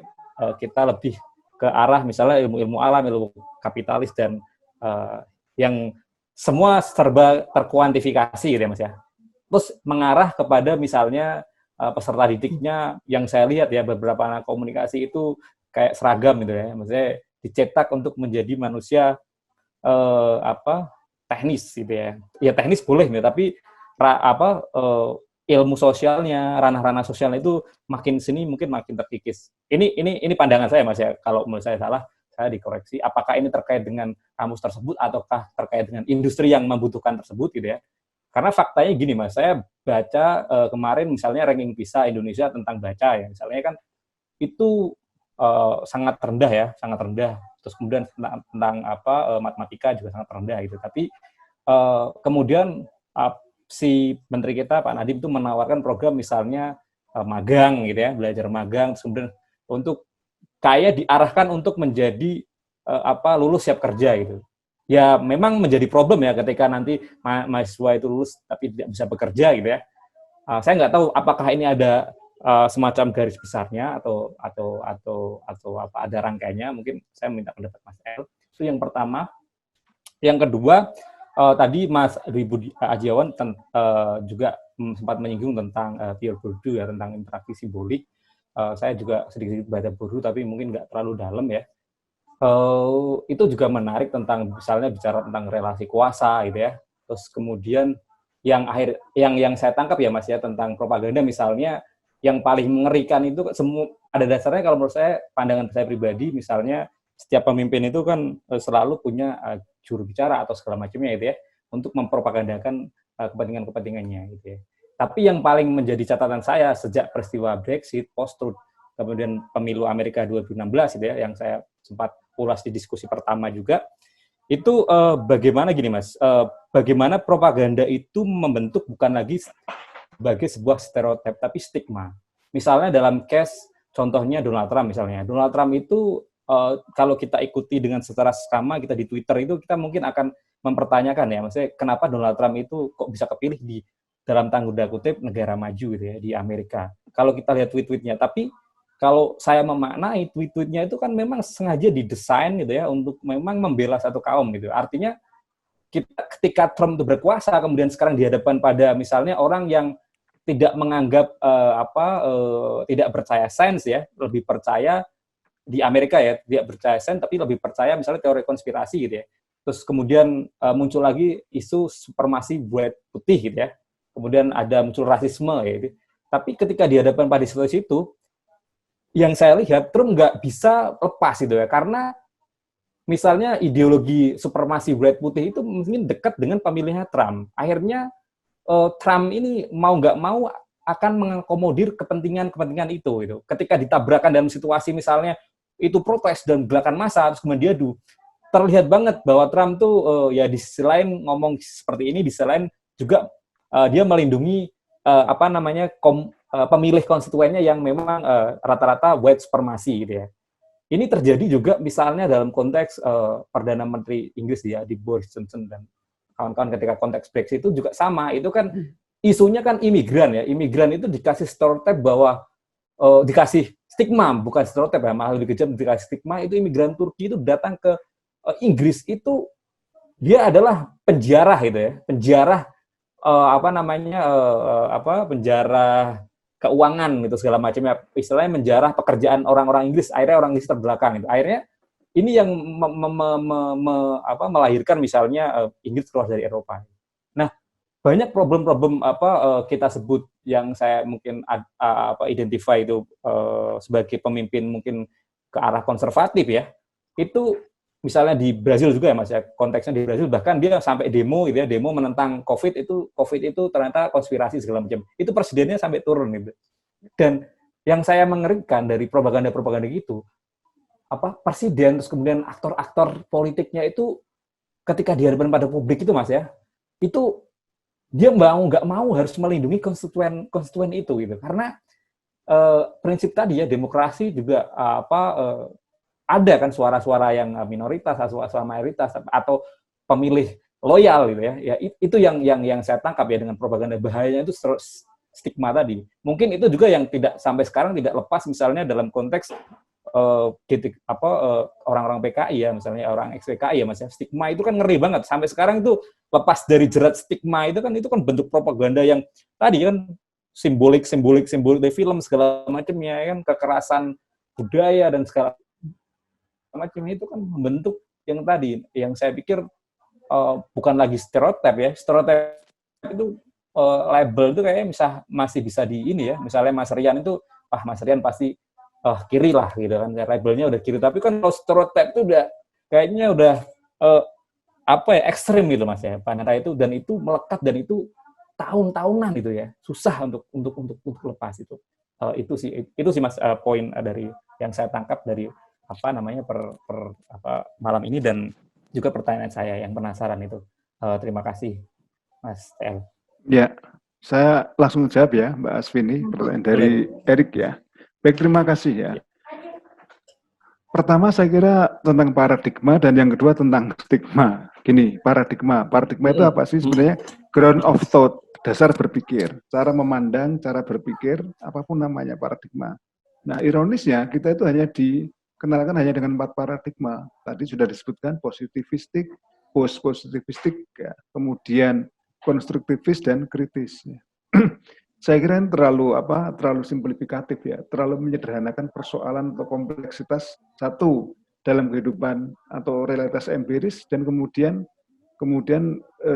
kita lebih ke arah misalnya ilmu alam, ilmu kapitalis, dan yang semua serba terkuantifikasi gitu ya Mas ya. Terus mengarah kepada misalnya peserta didiknya yang saya lihat ya, beberapa anak komunikasi itu kayak seragam gitu ya, maksudnya dicetak untuk menjadi manusia teknis gitu ya. Ya teknis boleh nih, tapi ilmu sosialnya, ranah-ranah sosialnya itu makin sini mungkin makin terkikis. Ini pandangan saya Mas ya. Kalau menurut saya salah, saya dikoreksi. Apakah ini terkait dengan kamus tersebut ataukah terkait dengan industri yang membutuhkan tersebut gitu ya? Karena faktanya gini Mas, saya baca kemarin misalnya ranking PISA Indonesia tentang baca ya, misalnya kan itu sangat rendah ya, sangat rendah. Terus kemudian tentang matematika juga sangat rendah gitu. Tapi kemudian si menteri kita Pak Nadiem itu menawarkan program misalnya magang gitu ya, belajar magang, terus kemudian untuk kayak diarahkan untuk menjadi lulus siap kerja gitu. Ya memang menjadi problem ya ketika nanti mahasiswa itu lulus tapi tidak bisa bekerja gitu ya. Saya nggak tahu apakah ini ada semacam garis besarnya atau ada rangkaiannya. Mungkin saya minta pendapat Mas El. Itu yang pertama. Yang kedua, tadi Mas Dwi Budi Ajiawan juga sempat menyinggung tentang Pierre Bourdieu ya, tentang interaksi simbolik. Saya juga sedikit baca Bourdieu tapi mungkin nggak terlalu dalam ya. Itu juga menarik tentang misalnya bicara tentang relasi kuasa gitu ya. Terus kemudian yang saya tangkap ya Mas ya, tentang propaganda misalnya, yang paling mengerikan itu semua ada dasarnya kalau menurut saya, pandangan saya pribadi, misalnya setiap pemimpin itu kan selalu punya juru bicara atau segala macamnya gitu ya, untuk mempropagandakan kepentingan-kepentingannya gitu ya. Tapi yang paling menjadi catatan saya sejak peristiwa Brexit, post-truth, kemudian pemilu Amerika 2016 gitu ya, yang saya sempat ulas di diskusi pertama juga, itu bagaimana gini Mas, bagaimana propaganda itu membentuk bukan lagi sebagai sebuah stereotip, tapi stigma. Misalnya dalam case, contohnya Donald Trump misalnya. Donald Trump itu kalau kita ikuti dengan secara seksama, kita di Twitter itu kita mungkin akan mempertanyakan ya, maksudnya kenapa Donald Trump itu kok bisa kepilih di dalam tanda kutip negara maju gitu ya, di Amerika. Kalau kita lihat tweet-tweetnya, tapi kalau saya memaknai tweet-tweetnya itu kan memang sengaja didesain gitu ya untuk memang membela satu kaum gitu. Artinya ketika Trump itu berkuasa, kemudian sekarang dihadapkan pada misalnya orang yang tidak menganggap tidak percaya sains ya, lebih percaya di Amerika ya, tidak percaya sains tapi lebih percaya misalnya teori konspirasi gitu ya. Terus kemudian muncul lagi isu supremasi buat putih gitu ya. Kemudian ada muncul rasisme ya gitu. Tapi ketika dihadapkan pada situasi itu, yang saya lihat Trump nggak bisa lepas gitu ya, karena misalnya ideologi supremasi buat putih itu mungkin dekat dengan pemilihnya Trump. Akhirnya Trump ini mau nggak mau akan mengakomodir kepentingan itu gitu. Ketika ditabrakkan dalam situasi misalnya itu protes dan gerakan massa, terus kemudian diadu, terlihat banget bahwa Trump tuh ya di sisi lain ngomong seperti ini, di sisi lain juga dia melindungi pemilih konstituennya yang memang rata-rata white supremacy gitu ya. Ini terjadi juga misalnya dalam konteks Perdana Menteri Inggris ya, di Boris Johnson dan kawan-kawan ketika konteks Brexit itu juga sama. Itu kan isunya kan imigran ya. Imigran itu dikasih stereotip bahwa dikasih stigma, bukan stereotip ya, malah lebih kejam dikasih stigma, itu imigran Turki itu datang ke Inggris itu dia adalah penjara gitu ya, penjara penjara keuangan gitu segala macamnya, istilahnya menjarah pekerjaan orang-orang Inggris, akhirnya orang Inggris terbelakang gitu. Akhirnya ini yang melahirkan misalnya Inggris keluar dari Eropa. Nah, banyak problem-problem kita sebut yang saya mungkin identify itu sebagai pemimpin mungkin ke arah konservatif ya. Itu misalnya di Brazil juga ya Mas ya, konteksnya di Brazil bahkan dia sampai demo gitu ya, demo menentang COVID itu ternyata konspirasi segala macam. Itu presidennya sampai turun gitu. Dan yang saya mengerikan dari propaganda-propaganda gitu, presiden terus kemudian aktor-aktor politiknya itu ketika di hadapan pada publik itu Mas ya, itu dia nggak mau harus melindungi konstituen itu gitu. Karena prinsip tadi ya, demokrasi juga ada kan suara-suara yang minoritas, suara mayoritas atau pemilih loyal gitu ya. Ya itu yang saya tangkap ya dengan propaganda. Bahayanya itu stigma tadi. Mungkin itu juga yang tidak sampai sekarang tidak lepas misalnya dalam konteks orang-orang PKI ya, misalnya orang ex-PKI ya Mas ya. Stigma itu kan ngeri banget. Sampai sekarang itu lepas dari jerat stigma itu kan bentuk propaganda yang tadi kan simbolik dari film segala macamnya kan, kekerasan budaya dan segala macam itu kan membentuk yang tadi, yang saya pikir bukan lagi stereotip ya. Stereotip itu label itu kayaknya masih bisa di ini ya. Misalnya Mas Rian itu, Mas Rian pasti kiri lah gitu kan, labelnya udah kiri. Tapi kan kalau stereotip itu kayaknya udah ekstrim gitu Mas ya, Panera itu, dan itu melekat dan itu tahun-tahunan gitu ya, susah untuk lepas itu. Itu sih Mas poin dari yang saya tangkap dari malam ini dan juga pertanyaan saya yang penasaran itu. Terima kasih Mas TL. Ya, saya langsung jawab ya Mbak Asvini, pertanyaan dari Erik ya. Baik, terima kasih ya. Pertama saya kira tentang paradigma dan yang kedua tentang stigma. Gini, paradigma itu apa sih sebenarnya? Ground of thought, dasar berpikir, cara memandang, cara berpikir, apapun namanya paradigma. Nah, ironisnya kita itu hanya dikenalkan hanya dengan 4 paradigma. Tadi sudah disebutkan positivistik, post-positivistik, ya, kemudian konstruktivis dan kritis. Ya. Saya kira ini terlalu simplifikatif ya, terlalu menyederhanakan persoalan atau kompleksitas satu dalam kehidupan atau realitas empiris, dan kemudian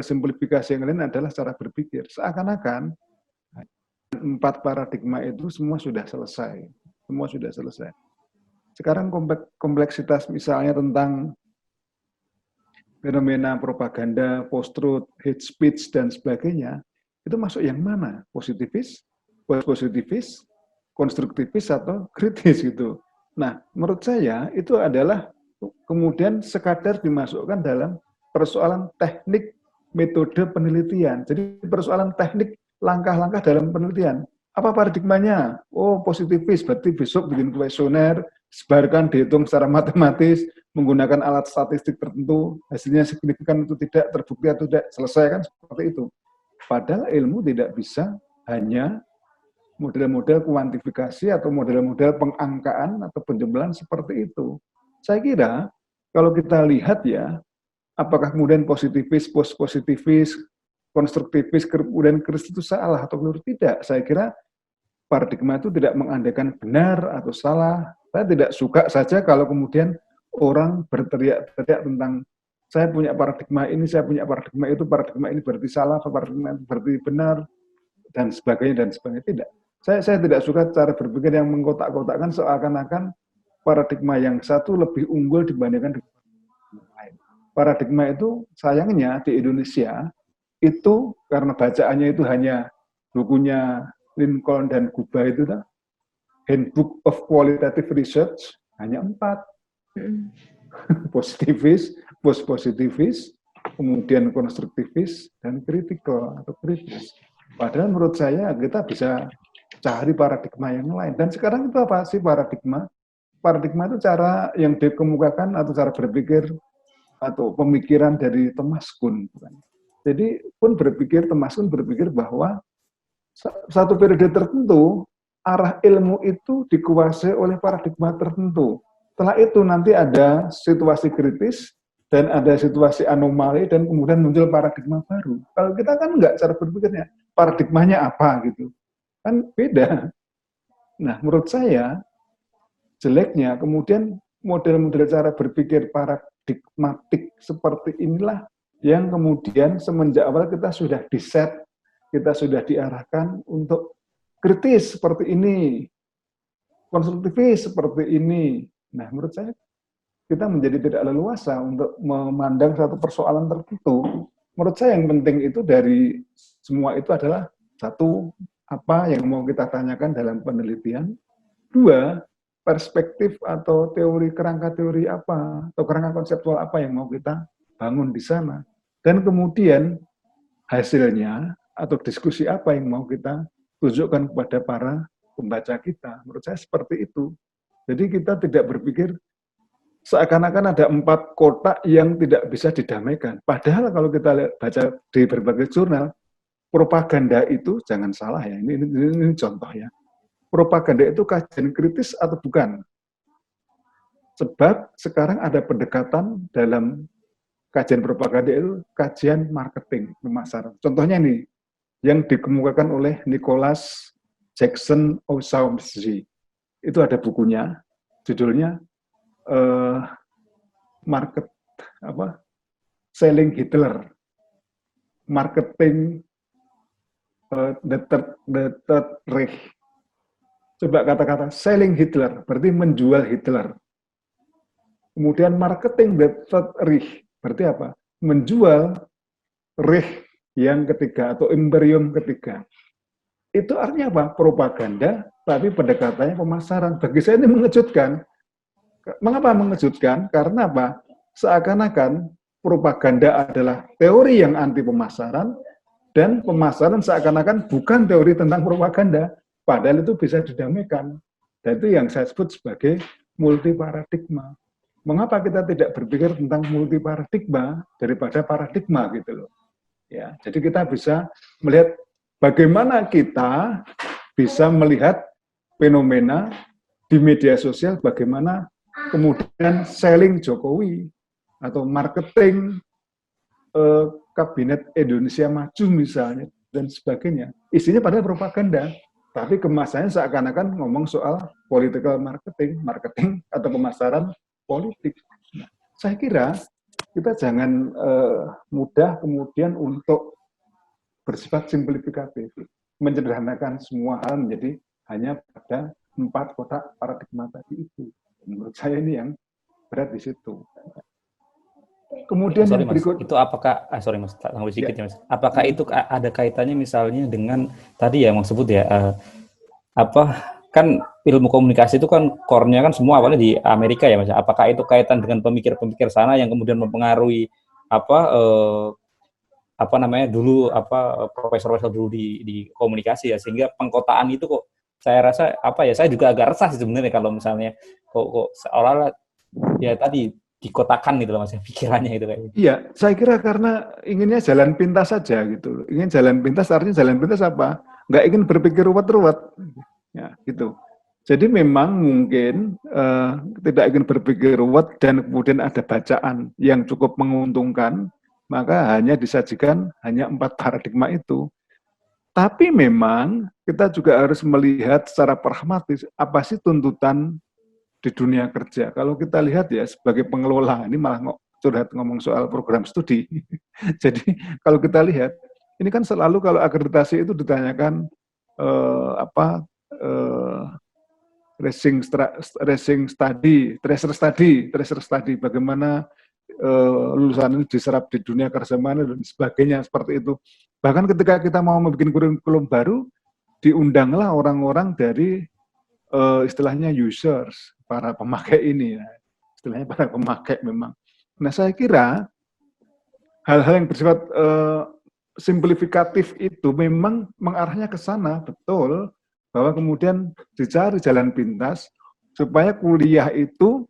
simplifikasi yang lain adalah cara berpikir. Seakan-akan 4 paradigma itu semua sudah selesai. Sekarang kompleksitas misalnya tentang fenomena propaganda, post-truth, hate speech, dan sebagainya, itu masuk yang mana? Positivis, post-positivis, konstruktivis, atau kritis gitu. Nah, menurut saya itu adalah kemudian sekadar dimasukkan dalam persoalan teknik metode penelitian. Jadi persoalan teknik langkah-langkah dalam penelitian. Apa paradigmanya? Oh, positivis, berarti besok bikin kuesioner, sebarkan, dihitung secara matematis, menggunakan alat statistik tertentu, hasilnya signifikan atau tidak, terbukti atau tidak, selesai kan seperti itu. Padahal ilmu tidak bisa hanya model-model kuantifikasi atau model-model pengangkaan atau penjumlahan seperti itu. Saya kira kalau kita lihat ya, apakah kemudian positivis, post-positivis, konstruktivis, kemudian kritis itu salah atau keliru? Tidak. Saya kira paradigma itu tidak mengandaikan benar atau salah. Saya tidak suka saja kalau kemudian orang berteriak-teriak tentang saya punya paradigma ini, saya punya paradigma itu, paradigma ini berarti salah, paradigma itu berarti benar, dan sebagainya. Tidak. Saya tidak suka cara berpikir yang mengkotak-kotakkan seakan-akan paradigma yang satu lebih unggul dibandingkan dengan lain. Paradigma itu sayangnya di Indonesia itu karena bacaannya itu hanya bukunya Lincoln dan Guba itu, Handbook of Qualitative Research, hanya 4. Positivis, post-positivis, kemudian konstruktivis, dan kritikal atau kritis. Padahal menurut saya kita bisa cari paradigma yang lain. Dan sekarang itu apa sih paradigma? Paradigma itu cara yang dikemukakan atau cara berpikir atau pemikiran dari Thomas Kuhn. Jadi Thomas Kuhn berpikir bahwa satu periode tertentu arah ilmu itu dikuasai oleh paradigma tertentu. Setelah itu nanti ada situasi kritis, dan ada situasi anomali, dan kemudian muncul paradigma baru. Kalau kita kan enggak cara berpikirnya, paradigmanya apa gitu. Kan beda. Nah, menurut saya, jeleknya kemudian model-model cara berpikir paradigmatik seperti inilah yang kemudian semenjak awal kita sudah di-set, kita sudah diarahkan untuk kritis seperti ini, konstruktivis seperti ini. Nah, menurut saya kita menjadi tidak leluasa untuk memandang satu persoalan tertentu. Menurut saya yang penting itu dari semua itu adalah satu, apa yang mau kita tanyakan dalam penelitian. Dua, perspektif atau kerangka teori apa, atau kerangka konseptual apa yang mau kita bangun di sana. Dan kemudian hasilnya atau diskusi apa yang mau kita tunjukkan kepada para pembaca kita. Menurut saya seperti itu. Jadi kita tidak berpikir seakan-akan ada 4 kotak yang tidak bisa didamaikan. Padahal kalau kita baca di berbagai jurnal, propaganda itu jangan salah ya. Ini contoh ya. Propaganda itu kajian kritis atau bukan? Sebab sekarang ada pendekatan dalam kajian propaganda itu kajian marketing, pemasaran. Contohnya ini yang dikemukakan oleh Nicholas Jackson Osaumsky. Itu ada bukunya, judulnya Selling Hitler, Marketing the Third Reich. Coba kata-kata selling Hitler, berarti menjual Hitler. Kemudian marketing the Third Reich, berarti apa? Menjual Reich yang ketiga atau imperium ketiga. Itu artinya apa? Propaganda, tapi pendekatannya pemasaran. Bagi saya ini mengejutkan. Mengapa mengejutkan? Karena apa? Seakan-akan propaganda adalah teori yang anti pemasaran, dan pemasaran seakan-akan bukan teori tentang propaganda, padahal itu bisa didamaikan. Dan itu yang saya sebut sebagai multi paradigma. Mengapa kita tidak berpikir tentang multi paradigma daripada paradigma gitu loh. Ya, jadi kita bisa melihat bagaimana kita bisa melihat fenomena di media sosial, bagaimana kemudian selling Jokowi atau marketing kabinet Indonesia Maju misalnya dan sebagainya. Isinya padahal propaganda, tapi kemasannya seakan-akan ngomong soal political marketing, marketing atau pemasaran politik. Nah, saya kira kita jangan mudah kemudian untuk bersifat simplifikatif, menyederhanakan semua hal menjadi hanya pada 4 kotak paradigma tadi itu. Menurut saya ini yang berat di situ. Kemudian sorry, yang berikut, Mas, itu apakah sorry Mas, tanggung sedikit ya Mas. Apakah itu ada kaitannya misalnya dengan tadi ya Mas sebut ya kan ilmu komunikasi itu kan core-nya kan semua awalnya di Amerika ya Mas. Apakah itu kaitan dengan pemikir-pemikir sana yang kemudian mempengaruhi dulu profesor-profesor dulu di komunikasi ya, sehingga pengkotaan itu kok saya rasa saya juga agak resah sih sebenarnya kalau misalnya kok seolah-olah ya tadi dikotakan gitu loh Mas, pikirannya itu kayak gitu. Iya, saya kira karena inginnya jalan pintas saja gitu. Ingin jalan pintas, artinya jalan pintas apa? Nggak ingin berpikir ruwet-ruwet. Ya, gitu. Jadi memang mungkin tidak ingin berpikir ruwet dan kemudian ada bacaan yang cukup menguntungkan, maka hanya disajikan hanya 4 paradigma itu. Tapi memang kita juga harus melihat secara pragmatis apa sih tuntutan di dunia kerja. Kalau kita lihat ya sebagai pengelola, ini malah curhat ngomong soal program studi. Jadi kalau kita lihat, ini kan selalu kalau akreditasi itu ditanyakan tracer study, bagaimana lulusan ini diserap di dunia kerja mana dan sebagainya seperti itu. Bahkan ketika kita mau membuat kurikulum baru, diundanglah orang-orang dari istilahnya users, para pemakai ini, ya. Istilahnya para pemakai memang. Nah, saya kira hal-hal yang bersifat simplifikatif itu memang mengarahnya ke sana, betul, bahwa kemudian dicari jalan pintas supaya kuliah itu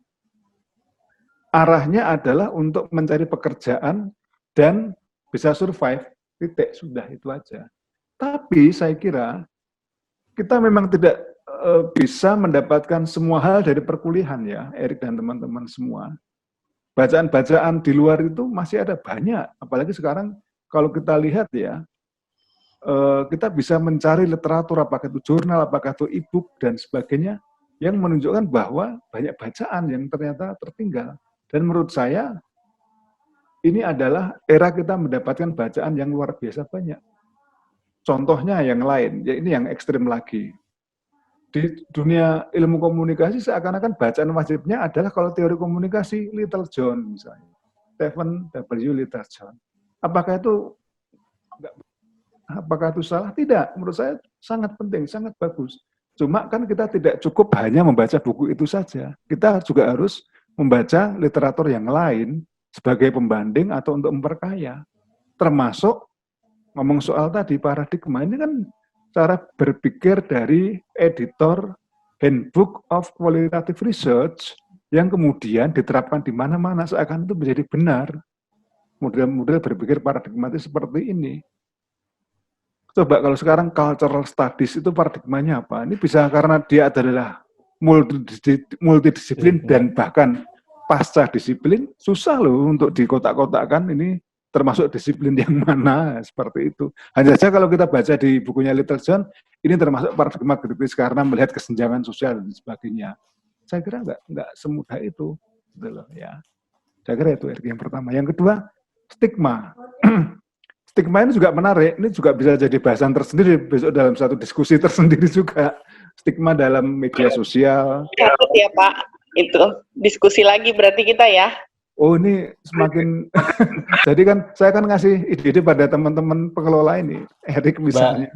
arahnya adalah untuk mencari pekerjaan dan bisa survive, titik, sudah itu aja. Tapi saya kira kita memang tidak bisa mendapatkan semua hal dari perkuliahan ya, Erik dan teman-teman semua. Bacaan-bacaan di luar itu masih ada banyak, apalagi sekarang kalau kita lihat ya, kita bisa mencari literatur, apakah itu jurnal, apakah itu e-book, dan sebagainya, yang menunjukkan bahwa banyak bacaan yang ternyata tertinggal. Dan menurut saya, ini adalah era kita mendapatkan bacaan yang luar biasa banyak. Contohnya yang lain, ya ini yang ekstrim lagi. Di dunia ilmu komunikasi seakan-akan bacaan wajibnya adalah kalau teori komunikasi Little John misalnya, Stephen W. Little John. Apakah itu salah? Tidak. Menurut saya sangat penting, sangat bagus. Cuma kan kita tidak cukup hanya membaca buku itu saja. Kita juga harus membaca literatur yang lain sebagai pembanding atau untuk memperkaya. Termasuk ngomong soal tadi paradigma ini kan cara berpikir dari editor Handbook of Qualitative Research yang kemudian diterapkan di mana-mana seakan itu menjadi benar. Model-model berpikir paradigmatis seperti ini. Coba kalau sekarang cultural studies itu paradigmanya apa? Ini bisa karena dia adalah multidisiplin dan bahkan pasca disiplin, susah loh untuk dikotak-kotakkan ini termasuk disiplin yang mana, seperti itu. Hanya saja kalau kita baca di bukunya Little John, ini termasuk paradigma kritis karena melihat kesenjangan sosial dan sebagainya. Saya kira nggak semudah itu, gitu loh ya. Saya kira itu yang pertama. Yang kedua, stigma. Stigma ini juga menarik, ini juga bisa jadi bahasan tersendiri besok dalam satu diskusi tersendiri juga. Stigma dalam media sosial. Takut ya Pak, itu diskusi lagi berarti kita ya. Oh ini semakin, jadi kan saya kan ngasih ide-ide pada teman-teman pengelola ini, Erik misalnya.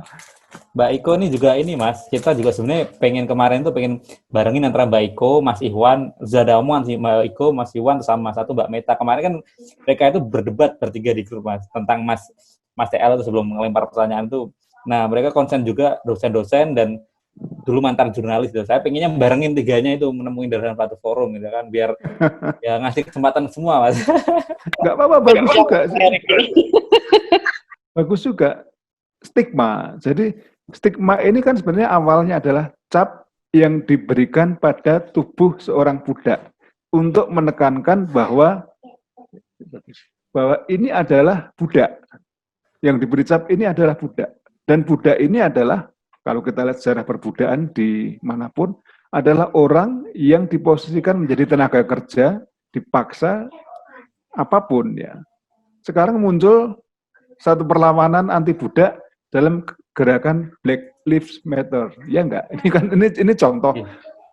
Mbak Iko ini juga ini Mas, kita juga sebenarnya kemarin tuh pengen barengin antara Mbak Iko, Mas Iwan, ada omongan sih Mbak Iko, Mas Iwan sama satu Mbak Meta. Kemarin kan mereka itu berdebat bertiga di grup Mas, tentang Mas TL itu sebelum melempar pertanyaan itu. Nah mereka konsen juga dosen-dosen dan dulu mantan jurnalis gitu. Saya pengennya barengin tiganya itu menemuin dalam satu forum gitu kan biar ya ngasih kesempatan semua Mas. Enggak apa-apa, bagus juga. Bagus juga. Stigma. Jadi stigma ini kan sebenarnya awalnya adalah cap yang diberikan pada tubuh seorang budak untuk menekankan bahwa ini adalah budak. Yang diberi cap ini adalah budak. Dan budak ini adalah kalau kita lihat sejarah perbudakan di manapun, adalah orang yang diposisikan menjadi tenaga kerja, dipaksa, apapun ya. Sekarang muncul satu perlawanan anti budak dalam gerakan Black Lives Matter, ya enggak? Ini kan ini contoh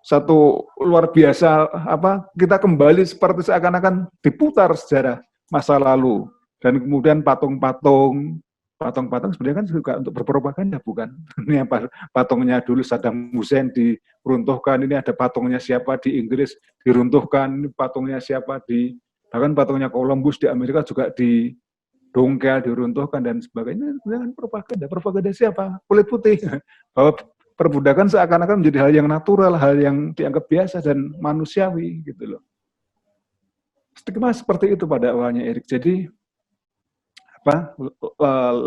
satu luar biasa kita kembali seperti seakan-akan diputar sejarah masa lalu dan kemudian patung-patung sebenarnya kan juga untuk berpropaganda, bukan? Ini patungnya dulu Saddam Hussein diruntuhkan, ini ada patungnya siapa di Inggris diruntuhkan, ini patungnya siapa bahkan patungnya Columbus di Amerika juga didongkel, diruntuhkan dan sebagainya. Ini kan propaganda. Propaganda siapa? Kulit putih. Bahwa perbudakan seakan-akan menjadi hal yang natural, hal yang dianggap biasa dan manusiawi gitu loh. Stigma seperti itu pada awalnya, Erik. Jadi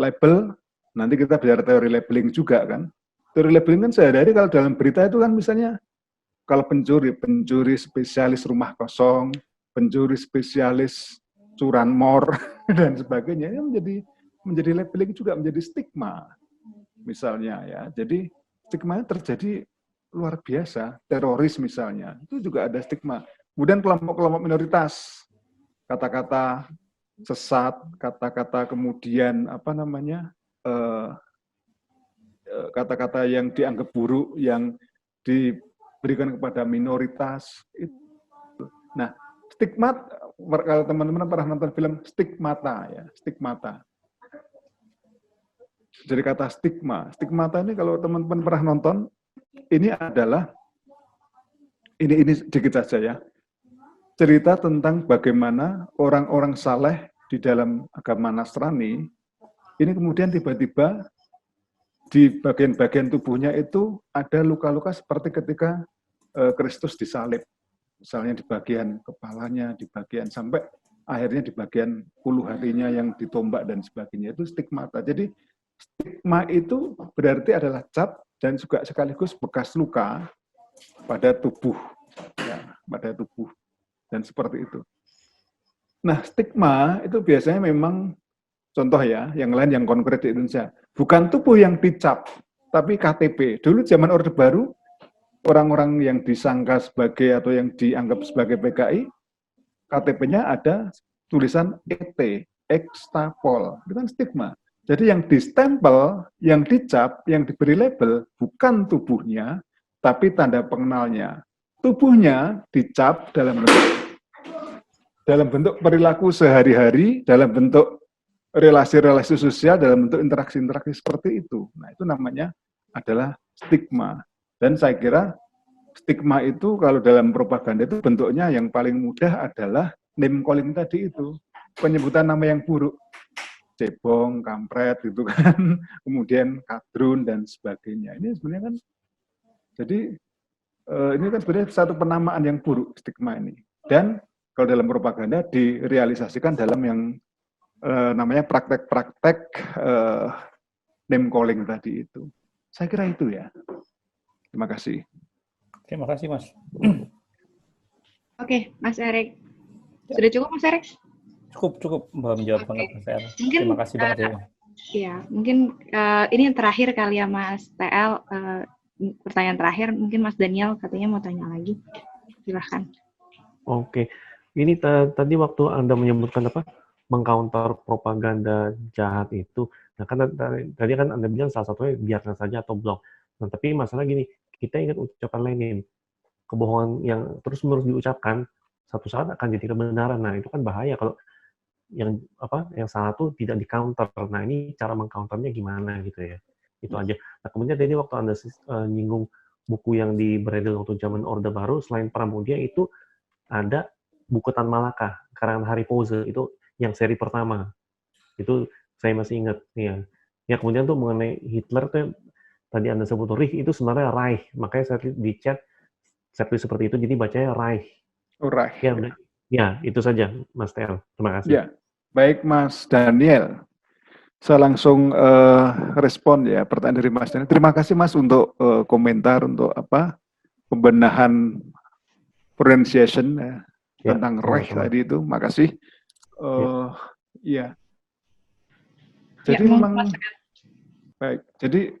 label, nanti kita bicara teori labeling juga kan. Teori labeling kan sehari-hari kalau dalam berita itu kan misalnya kalau pencuri spesialis rumah kosong, pencuri spesialis curanmor dan sebagainya, ini menjadi labeling juga, menjadi stigma misalnya ya. Jadi stigma terjadi luar biasa, teroris misalnya, itu juga ada stigma. Kemudian kelompok-kelompok minoritas, kata-kata sesat, kata-kata kemudian kata-kata yang dianggap buruk yang diberikan kepada minoritas. Nah, stigma, kalau teman-teman pernah nonton film Stigmata ya, Stigmata. Jadi kata stigmata ini kalau teman-teman pernah nonton, ini adalah ini sedikit saja ya. Cerita tentang bagaimana orang-orang saleh di dalam agama Nasrani ini kemudian tiba-tiba di bagian-bagian tubuhnya itu ada luka-luka seperti ketika Kristus disalib. Misalnya di bagian kepalanya, di bagian sampai akhirnya di bagian ulu hatinya yang ditombak dan sebagainya, itu stigmata. Jadi Stigma itu berarti adalah cap dan juga sekaligus bekas luka pada tubuh, ya, pada tubuh, dan seperti itu. Nah, stigma itu biasanya memang, contoh ya, yang lain yang konkret di Indonesia, bukan tubuh yang dicap, tapi KTP. Dulu zaman Orde Baru, orang-orang yang disangka sebagai atau yang dianggap sebagai PKI, KTP-nya ada tulisan ET, ekstapol, itu kan stigma. Jadi yang distempel, yang dicap, yang diberi label bukan tubuhnya, tapi tanda pengenalnya. Tubuhnya dicap dalam bentuk perilaku sehari-hari, dalam bentuk relasi-relasi sosial, dalam bentuk interaksi-interaksi seperti itu. Nah, itu namanya adalah stigma. Dan saya kira stigma itu kalau dalam propaganda itu bentuknya yang paling mudah adalah name calling tadi itu. Penyebutan nama yang buruk. Cebong, kampret gitu kan, kemudian kadrun dan sebagainya. Ini sebenarnya kan, jadi ini kan sebenarnya satu penamaan yang buruk stigma ini. Dan kalau dalam propaganda direalisasikan dalam yang namanya praktek-praktek name calling tadi itu. Saya kira itu ya. Terima kasih. Terima kasih, Mas. Oke, Mas Erik. Sudah cukup, Mas Erik? Cukup menjawab banget, Mas TL. Mungkin, terima kasih banget ya. Iya, mungkin ini yang terakhir kali ya, Mas TL. Pertanyaan terakhir, mungkin Mas Daniel katanya mau tanya lagi. Silahkan. Oke, ini tadi waktu Anda menyebutkan apa, mengcounter propaganda jahat itu, nah kan tadi kan Anda bilang salah satunya biarkan saja atau blok. Nah, tapi masalah gini, kita ingat ucapan Lenin, kebohongan yang terus-menerus diucapkan, satu saat akan jadi kebenaran. Nah, itu kan bahaya kalau yang salah tuh tidak di counter. Nah, ini cara mengcounternya gimana gitu ya. Itu aja. Nah, kemudian tadi waktu Anda nyinggung buku yang beredar waktu zaman Orde Baru, selain Pramudia itu ada buku Tan Malaka, karangan Hari Pose, itu yang seri pertama. Itu saya masih ingat. Ya, kemudian tuh mengenai Hitler tuh tadi Anda sebut Reich, itu sebenarnya Reich. Makanya saya di chat saya tulis seperti itu, jadi bacanya Reich. Oh, Reich. Ya, itu saja, Mas TL. Terima kasih. Ya, baik Mas Daniel. Saya langsung respon ya pertanyaan dari Mas Daniel. Terima kasih Mas untuk komentar untuk pembenahan pronunciation ya, tentang Reich tadi itu. Makasih. Ya. Jadi memang baik. Jadi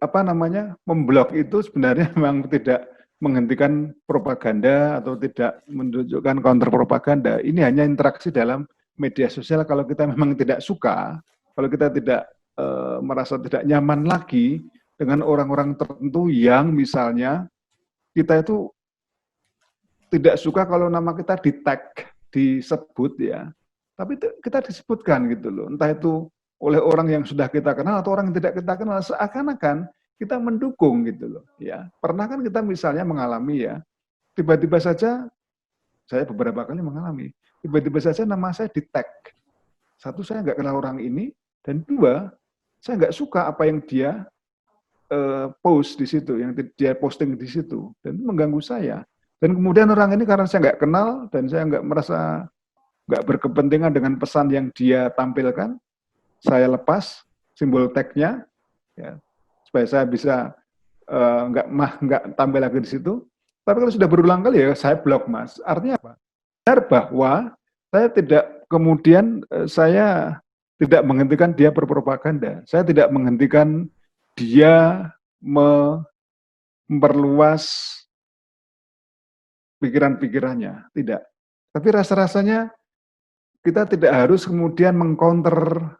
memblok itu sebenarnya memang tidak menghentikan propaganda atau tidak menunjukkan counter propaganda. Ini hanya interaksi dalam media sosial. Kalau kita memang tidak suka, kalau kita tidak merasa tidak nyaman lagi dengan orang-orang tertentu yang misalnya kita itu tidak suka kalau nama kita di-tag, disebut ya. Tapi kita disebutkan gitu loh. Entah itu oleh orang yang sudah kita kenal atau orang yang tidak kita kenal, seakan-akan kita mendukung gitu loh. Ya, pernah kan kita misalnya mengalami ya, tiba-tiba saja saya beberapa kali mengalami, tiba-tiba saja nama saya di-tag. Satu, saya nggak kenal orang ini, dan dua, saya nggak suka apa yang dia post di situ, yang dia posting di situ, dan itu mengganggu saya. Dan kemudian orang ini karena saya nggak kenal dan saya nggak merasa nggak berkepentingan dengan pesan yang dia tampilkan, saya lepas simbol tag-nya, ya, supaya saya bisa nggak tampil lagi di situ. Tapi kalau sudah berulang kali ya saya blok, Mas. Artinya apa? Benar bahwa saya tidak kemudian saya tidak menghentikan dia berpropaganda. Saya tidak menghentikan dia memperluas pikiran-pikirannya. Tidak. Tapi rasa-rasanya kita tidak harus kemudian mengcounter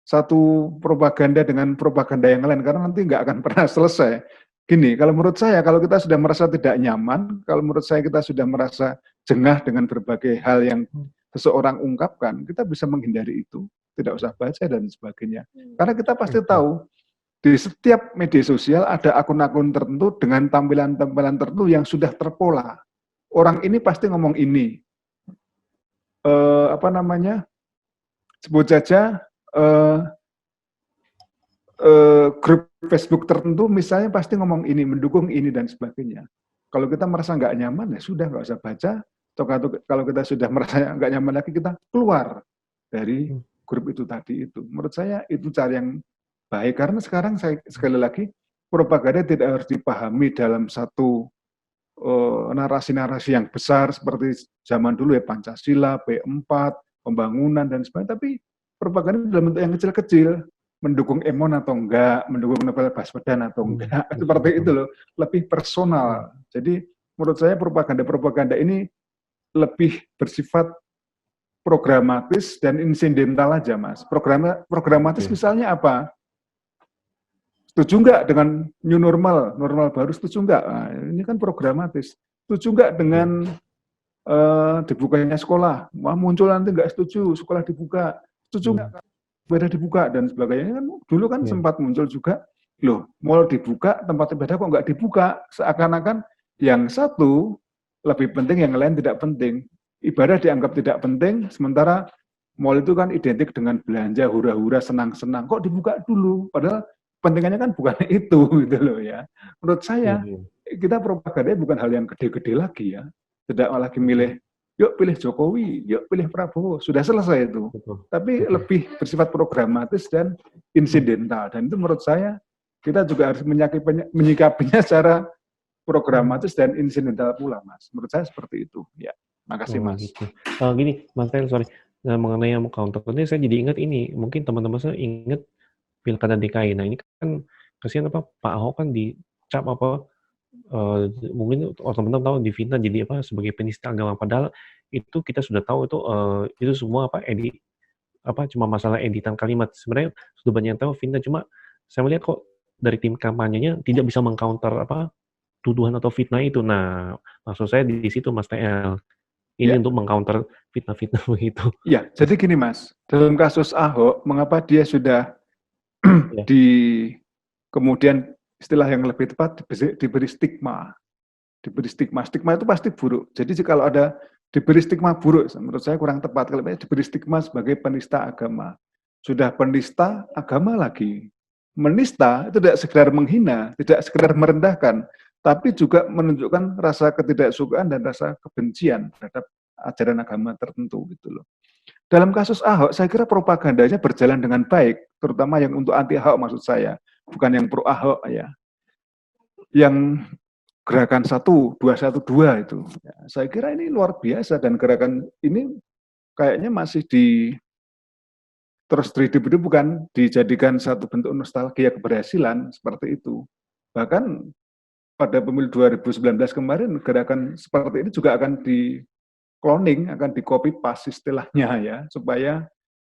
satu propaganda dengan propaganda yang lain, karena nanti nggak akan pernah selesai. Gini, kalau menurut saya, kalau kita sudah merasa tidak nyaman, kalau menurut saya kita sudah merasa jengah dengan berbagai hal yang seseorang ungkapkan, kita bisa menghindari itu. Tidak usah baca dan sebagainya. Karena kita pasti tahu, di setiap media sosial ada akun-akun tertentu dengan tampilan-tampilan tertentu yang sudah terpola. Orang ini pasti ngomong ini. Sebut saja grup Facebook tertentu misalnya pasti ngomong ini, mendukung ini dan sebagainya. Kalau kita merasa nggak nyaman, ya sudah nggak usah baca. Atau kalau kita sudah merasa nggak nyaman lagi, kita keluar dari grup itu tadi itu. Menurut saya itu cara yang baik. Karena sekarang saya sekali lagi, propaganda tidak harus dipahami dalam satu narasi-narasi yang besar seperti zaman dulu ya, Pancasila, P4, pembangunan dan sebagainya. Tapi propaganda dalam bentuk yang kecil-kecil, mendukung Emon atau enggak, mendukung Novel Baswedan atau enggak, seperti itu loh, lebih personal. Jadi menurut saya propaganda ini lebih bersifat programatis dan insidental aja, Mas. Programatis misalnya apa? Setuju nggak dengan new normal baru, setuju nggak? Nah, ini kan programatis. Setuju nggak dengan dibukanya sekolah? Wah, muncul nanti nggak setuju, sekolah dibuka. Setuju nggak? Ibadah dibuka dan sebagainya. Kan dulu kan sempat muncul juga, loh, mall dibuka, tempat ibadah kok nggak dibuka? Seakan-akan yang satu lebih penting, yang lain tidak penting. Ibadah dianggap tidak penting, sementara mall itu kan identik dengan belanja, hura-hura, senang-senang. Kok dibuka dulu? Padahal pentingannya kan bukan itu, gitu loh ya. Menurut saya, kita propaganda bukan hal yang gede-gede lagi ya. Tidak lagi milih, yuk pilih Jokowi, yuk pilih Prabowo. Sudah selesai itu. Tapi lebih bersifat programatis dan insidental. Dan itu menurut saya, kita juga harus menyikapinya secara programatis dan insidental pula, Mas. Menurut saya seperti itu. Ya, makasih, Mas. Gitu. Gini, Mas Tel, sorry. Nah, mengenai yang counter ini, saya jadi ingat ini. Mungkin teman-teman saya ingat Pilkada DKI. Nah, ini kan kasihan Pak Ahok kan dicap mungkin teman-teman tahu difitnah jadi sebagai penista agama. Padahal itu kita sudah tahu itu semua cuma masalah editan kalimat. Sebenarnya sudah banyak yang tahu fitnah, cuma saya melihat kok dari tim kampanyenya tidak bisa mengcounter tuduhan atau fitnah itu. Nah, maksud saya di situ, Mas TL. Ini untuk mengcounter fitnah-fitnah begitu. Ya, jadi gini, Mas. Dalam kasus Ahok, mengapa dia sudah kemudian istilah yang lebih tepat diberi stigma. Diberi stigma. Stigma itu pasti buruk. Jadi kalau ada diberi stigma buruk, menurut saya kurang tepat. Kalau diberi stigma sebagai penista agama. Sudah penista agama lagi. Menista itu tidak sekedar menghina, tidak sekedar merendahkan, tapi juga menunjukkan rasa ketidaksukaan dan rasa kebencian terhadap ajaran agama tertentu gitu loh. Dalam kasus Ahok, saya kira propagandanya berjalan dengan baik, terutama yang untuk anti Ahok maksud saya, bukan yang pro Ahok ya. Yang gerakan 212 itu, ya, saya kira ini luar biasa dan gerakan ini kayaknya masih terus bukan dijadikan satu bentuk nostalgia keberhasilan seperti itu. Bahkan pada pemilu 2019 kemarin gerakan seperti ini juga akan cloning, akan di-copy paste istilahnya ya, supaya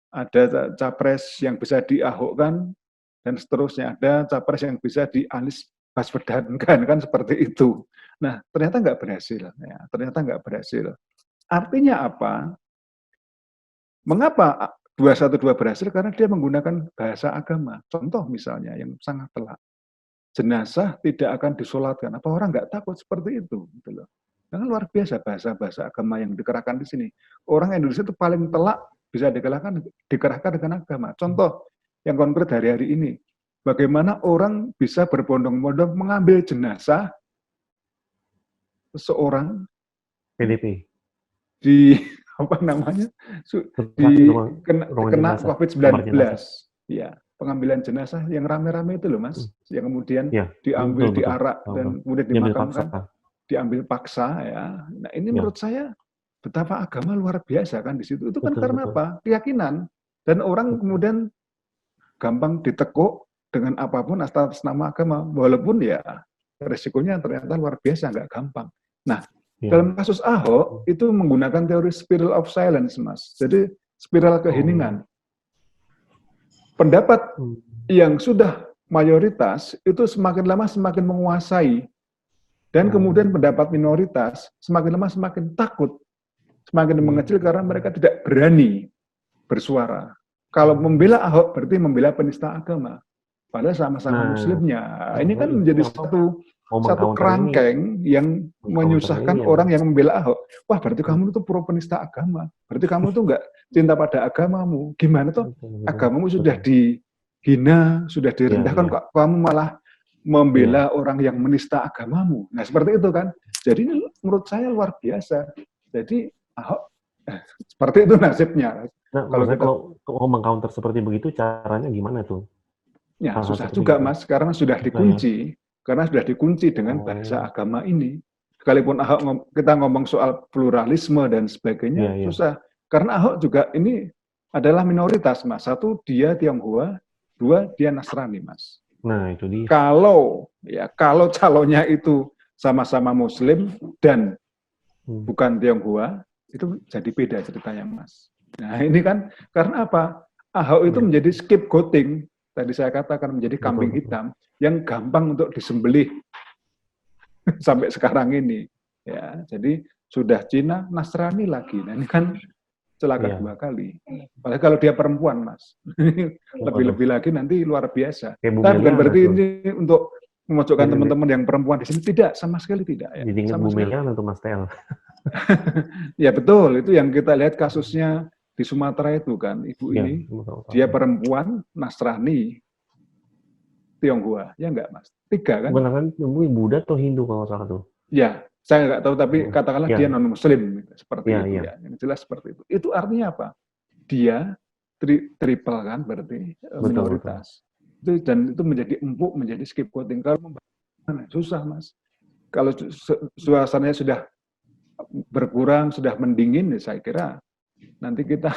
ada capres yang bisa diahokkan dan seterusnya, ada capres yang bisa di-Anies Baswedankan, kan seperti itu. Nah, ternyata nggak berhasil. Ya, ternyata nggak berhasil. Artinya apa? Mengapa 212 berhasil? Karena dia menggunakan bahasa agama. Contoh misalnya yang sangat telak. Jenazah tidak akan disolatkan. Apa orang nggak takut seperti itu? Gitu loh. Karena luar biasa bahasa-bahasa agama yang dikerahkan di sini. Orang Indonesia itu paling telak bisa dikerahkan dengan agama. Contoh yang konkret hari-hari ini, bagaimana orang bisa berbondong-bondong mengambil jenazah seseorang PDP di kena COVID-19. Ya, pengambilan jenazah yang rame-rame itu loh, Mas, yang kemudian diambil, diarak dan kemudian dimakamkan. Diambil paksa ya. Nah ini menurut saya betapa agama luar biasa kan di situ. Itu kan karena apa? Keyakinan. Dan orang kemudian gampang ditekuk dengan apapun atas nama agama. Walaupun ya resikonya ternyata luar biasa, nggak gampang. Nah, dalam kasus Ahok itu menggunakan teori spiral of silence, Mas. Jadi spiral keheningan. Pendapat yang sudah mayoritas itu semakin lama semakin menguasai. Dan kemudian pendapat minoritas semakin lama semakin takut, semakin mengecil karena mereka tidak berani bersuara. Kalau membela Ahok berarti membela penista agama, padahal sama-sama muslimnya. Ini kan menjadi satu kerangkeng yang menyusahkan orang yang membela Ahok. Wah, berarti kamu itu pro penista agama, berarti kamu itu nggak cinta pada agamamu. Gimana tuh agamamu sudah dihina, sudah direndahkan, kok kamu malah membela orang yang menista agamamu. Nah, seperti itu kan. Jadi ini menurut saya luar biasa. Jadi Ahok seperti itu nasibnya. Nah, kalau mengcounter seperti begitu, caranya gimana tuh? Ya, susah juga, Mas, karena sudah dikunci. Karena sudah dikunci dengan bahasa agama ini. Sekalipun Ahok kita ngomong soal pluralisme dan sebagainya, susah. Karena Ahok juga ini adalah minoritas, Mas. Satu, dia Tionghoa. Dua, dia Nasrani, Mas. Nah, itu dia. Kalau calonnya itu sama-sama Muslim dan bukan Tionghoa, itu jadi beda ceritanya, Mas. Nah, ini kan karena apa? Ahok itu menjadi scapegoating, tadi saya katakan menjadi kambing hitam yang gampang untuk disembelih sampai sekarang ini. Ya, jadi sudah Cina, Nasrani lagi. Nah, ini kan celaka dua kali. Apalagi kalau dia perempuan, Mas. Lebih-lebih lagi nanti luar biasa. Tapi bukan berarti ini untuk memojokkan teman-teman yang perempuan di sini. Tidak, sama sekali tidak. Ya. Jadi ingat Bu Mega untuk Mas Tel. Ya betul, itu yang kita lihat kasusnya di Sumatera itu kan. Ibu ini, dia perempuan, Nasrani, Tionghoa, ya enggak, Mas? 3 kan? Benar kan, Buddha atau Hindu kalau salah tuh? Ya, saya enggak tahu, tapi katakanlah dia non-Muslim, seperti itu ya. Yang jelas seperti itu. Itu artinya apa? Dia triple kan, berarti minoritas. Betul. Dan itu menjadi empuk, menjadi scapegoating. Kalau membahas, susah, Mas. Kalau suasananya sudah berkurang, sudah mendingin, ya saya kira nanti kita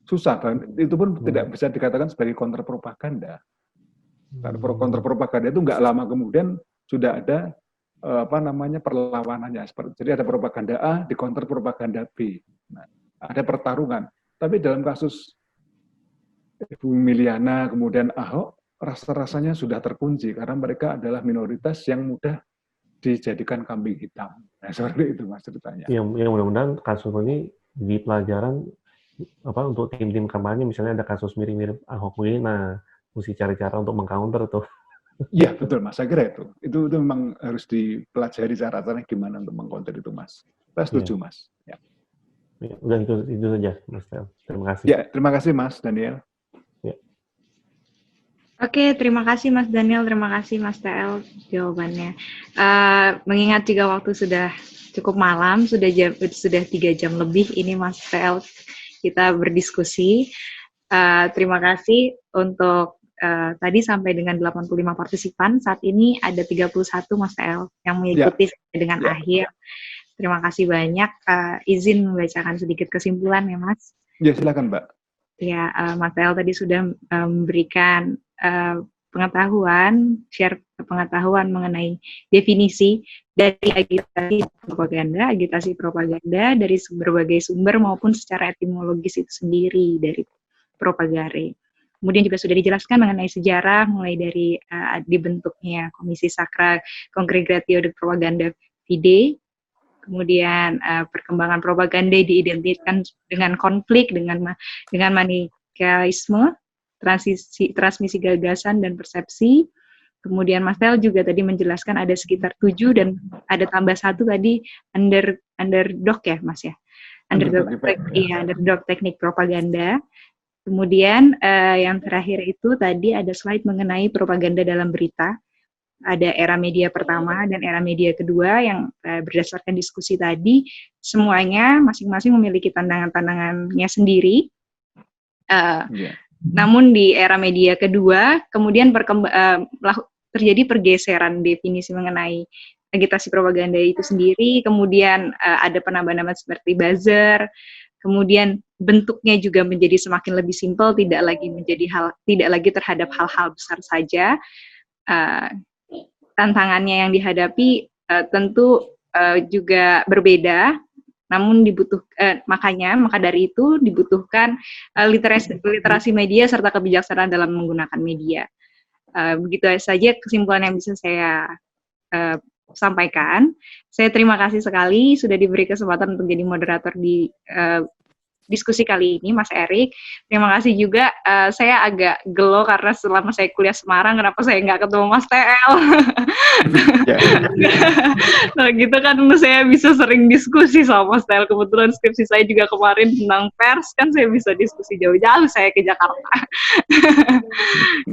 susah. Itu pun tidak bisa dikatakan sebagai kontrapropaganda. Karena kontrapropaganda itu nggak lama kemudian sudah ada perlawanannya. Jadi ada propaganda A di konter propaganda B. Nah, ada pertarungan. Tapi dalam kasus Ibu Miliana kemudian Ahok, rasa-rasanya sudah terkunci karena mereka adalah minoritas yang mudah dijadikan kambing hitam. Nah, seperti itu, Mas, ceritanya. Yang mudah-mudahan kasus ini di pelajaran untuk tim-tim kampanye, misalnya ada kasus mirip-mirip Ahok ini, nah mesti cari cara untuk meng-counter tuh. Iya, betul, Mas. Saya kira itu memang harus dipelajari cara-caranya gimana untuk meng-counter itu, Mas. Saya setuju, Mas. Ya. Udah itu saja, Mas Tel. Terima kasih. Ya, terima kasih, Mas Daniel. Ya. Oke, terima kasih Mas Daniel, terima kasih Mas TL jawabannya. Mengingat juga waktu sudah cukup malam, sudah 3 jam lebih ini Mas TL kita berdiskusi. Terima kasih untuk tadi sampai dengan 85 partisipan. Saat ini ada 31 Mas TL yang mengikuti sampai dengan akhir. Terima kasih banyak. Izin membacakan sedikit kesimpulan ya Mas. Ya, silakan Mbak. Ya, Mas TL tadi sudah memberikan share pengetahuan mengenai definisi dari agitasi propaganda dari berbagai sumber maupun secara etimologis itu sendiri dari propagare. Kemudian juga sudah dijelaskan mengenai sejarah mulai dari dibentuknya Komisi Sakra Congregatio de Propaganda Fide, kemudian perkembangan propaganda diidentikan dengan konflik, dengan manikeisme, transmisi gagasan dan persepsi. Kemudian Mas Tel juga tadi menjelaskan ada sekitar 7 dan ada tambah 1 tadi underdog ya Mas ya. Underdog teknik propaganda. Kemudian yang terakhir itu tadi ada slide mengenai propaganda dalam berita. Ada era media pertama dan era media kedua yang berdasarkan diskusi tadi, semuanya masing-masing memiliki tantangan-tantangannya sendiri. Namun di era media kedua, kemudian terjadi pergeseran definisi mengenai agitasi propaganda itu sendiri, kemudian ada penambahan-penambahan seperti buzzer, kemudian bentuknya juga menjadi semakin lebih simpel, tidak lagi terhadap hal-hal besar saja. Tantangannya yang dihadapi tentu juga berbeda, namun maka dari itu dibutuhkan literasi media serta kebijaksanaan dalam menggunakan media. Begitu saja kesimpulan yang bisa saya sampaikan. Saya terima kasih sekali sudah diberi kesempatan untuk jadi moderator di diskusi kali ini, Mas Erik. Terima kasih juga. Saya agak gelo karena selama saya kuliah Semarang, kenapa saya nggak ketemu Mas TL? Nah, gitu kan saya bisa sering diskusi sama Mas TL. Kebetulan skripsi saya juga kemarin tentang pers, kan saya bisa diskusi jauh-jauh saya ke Jakarta.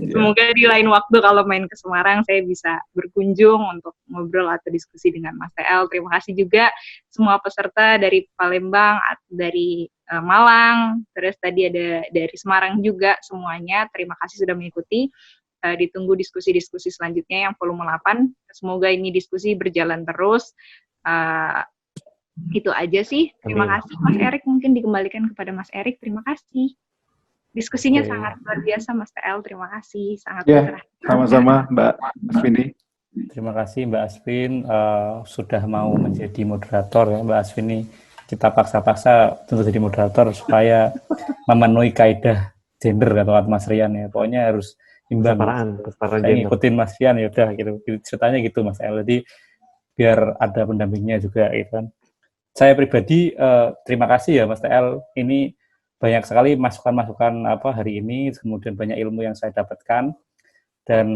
Semoga di lain waktu kalau main ke Semarang, saya bisa berkunjung untuk ngobrol atau diskusi dengan Mas TL. Terima kasih juga semua peserta dari Palembang, dari Malang, terus tadi ada dari Semarang juga semuanya. Terima kasih sudah mengikuti. ditunggu diskusi-diskusi selanjutnya yang volume 8. Semoga ini diskusi berjalan terus. Itu aja sih. Terima kasih Mas Erik. Mungkin dikembalikan kepada Mas Erik. Terima kasih. Diskusinya sangat luar biasa Mas TL. Terima kasih. Sangat ya, sama-sama Mbak Asvini. Terima kasih Mbak Asvin sudah mau menjadi moderator ya Mbak Asvini. Kita paksa-paksa untuk jadi moderator supaya memenuhi kaidah gender atau Mas Rian ya. Pokoknya harus imbang. Kesetaraan Saya ngikutin Mas Rian ya udah gitu. Ceritanya gitu Mas El. Jadi biar ada pendampingnya juga gitu kan. Saya pribadi terima kasih ya Mas TL. Ini banyak sekali masukan-masukan hari ini, kemudian banyak ilmu yang saya dapatkan dan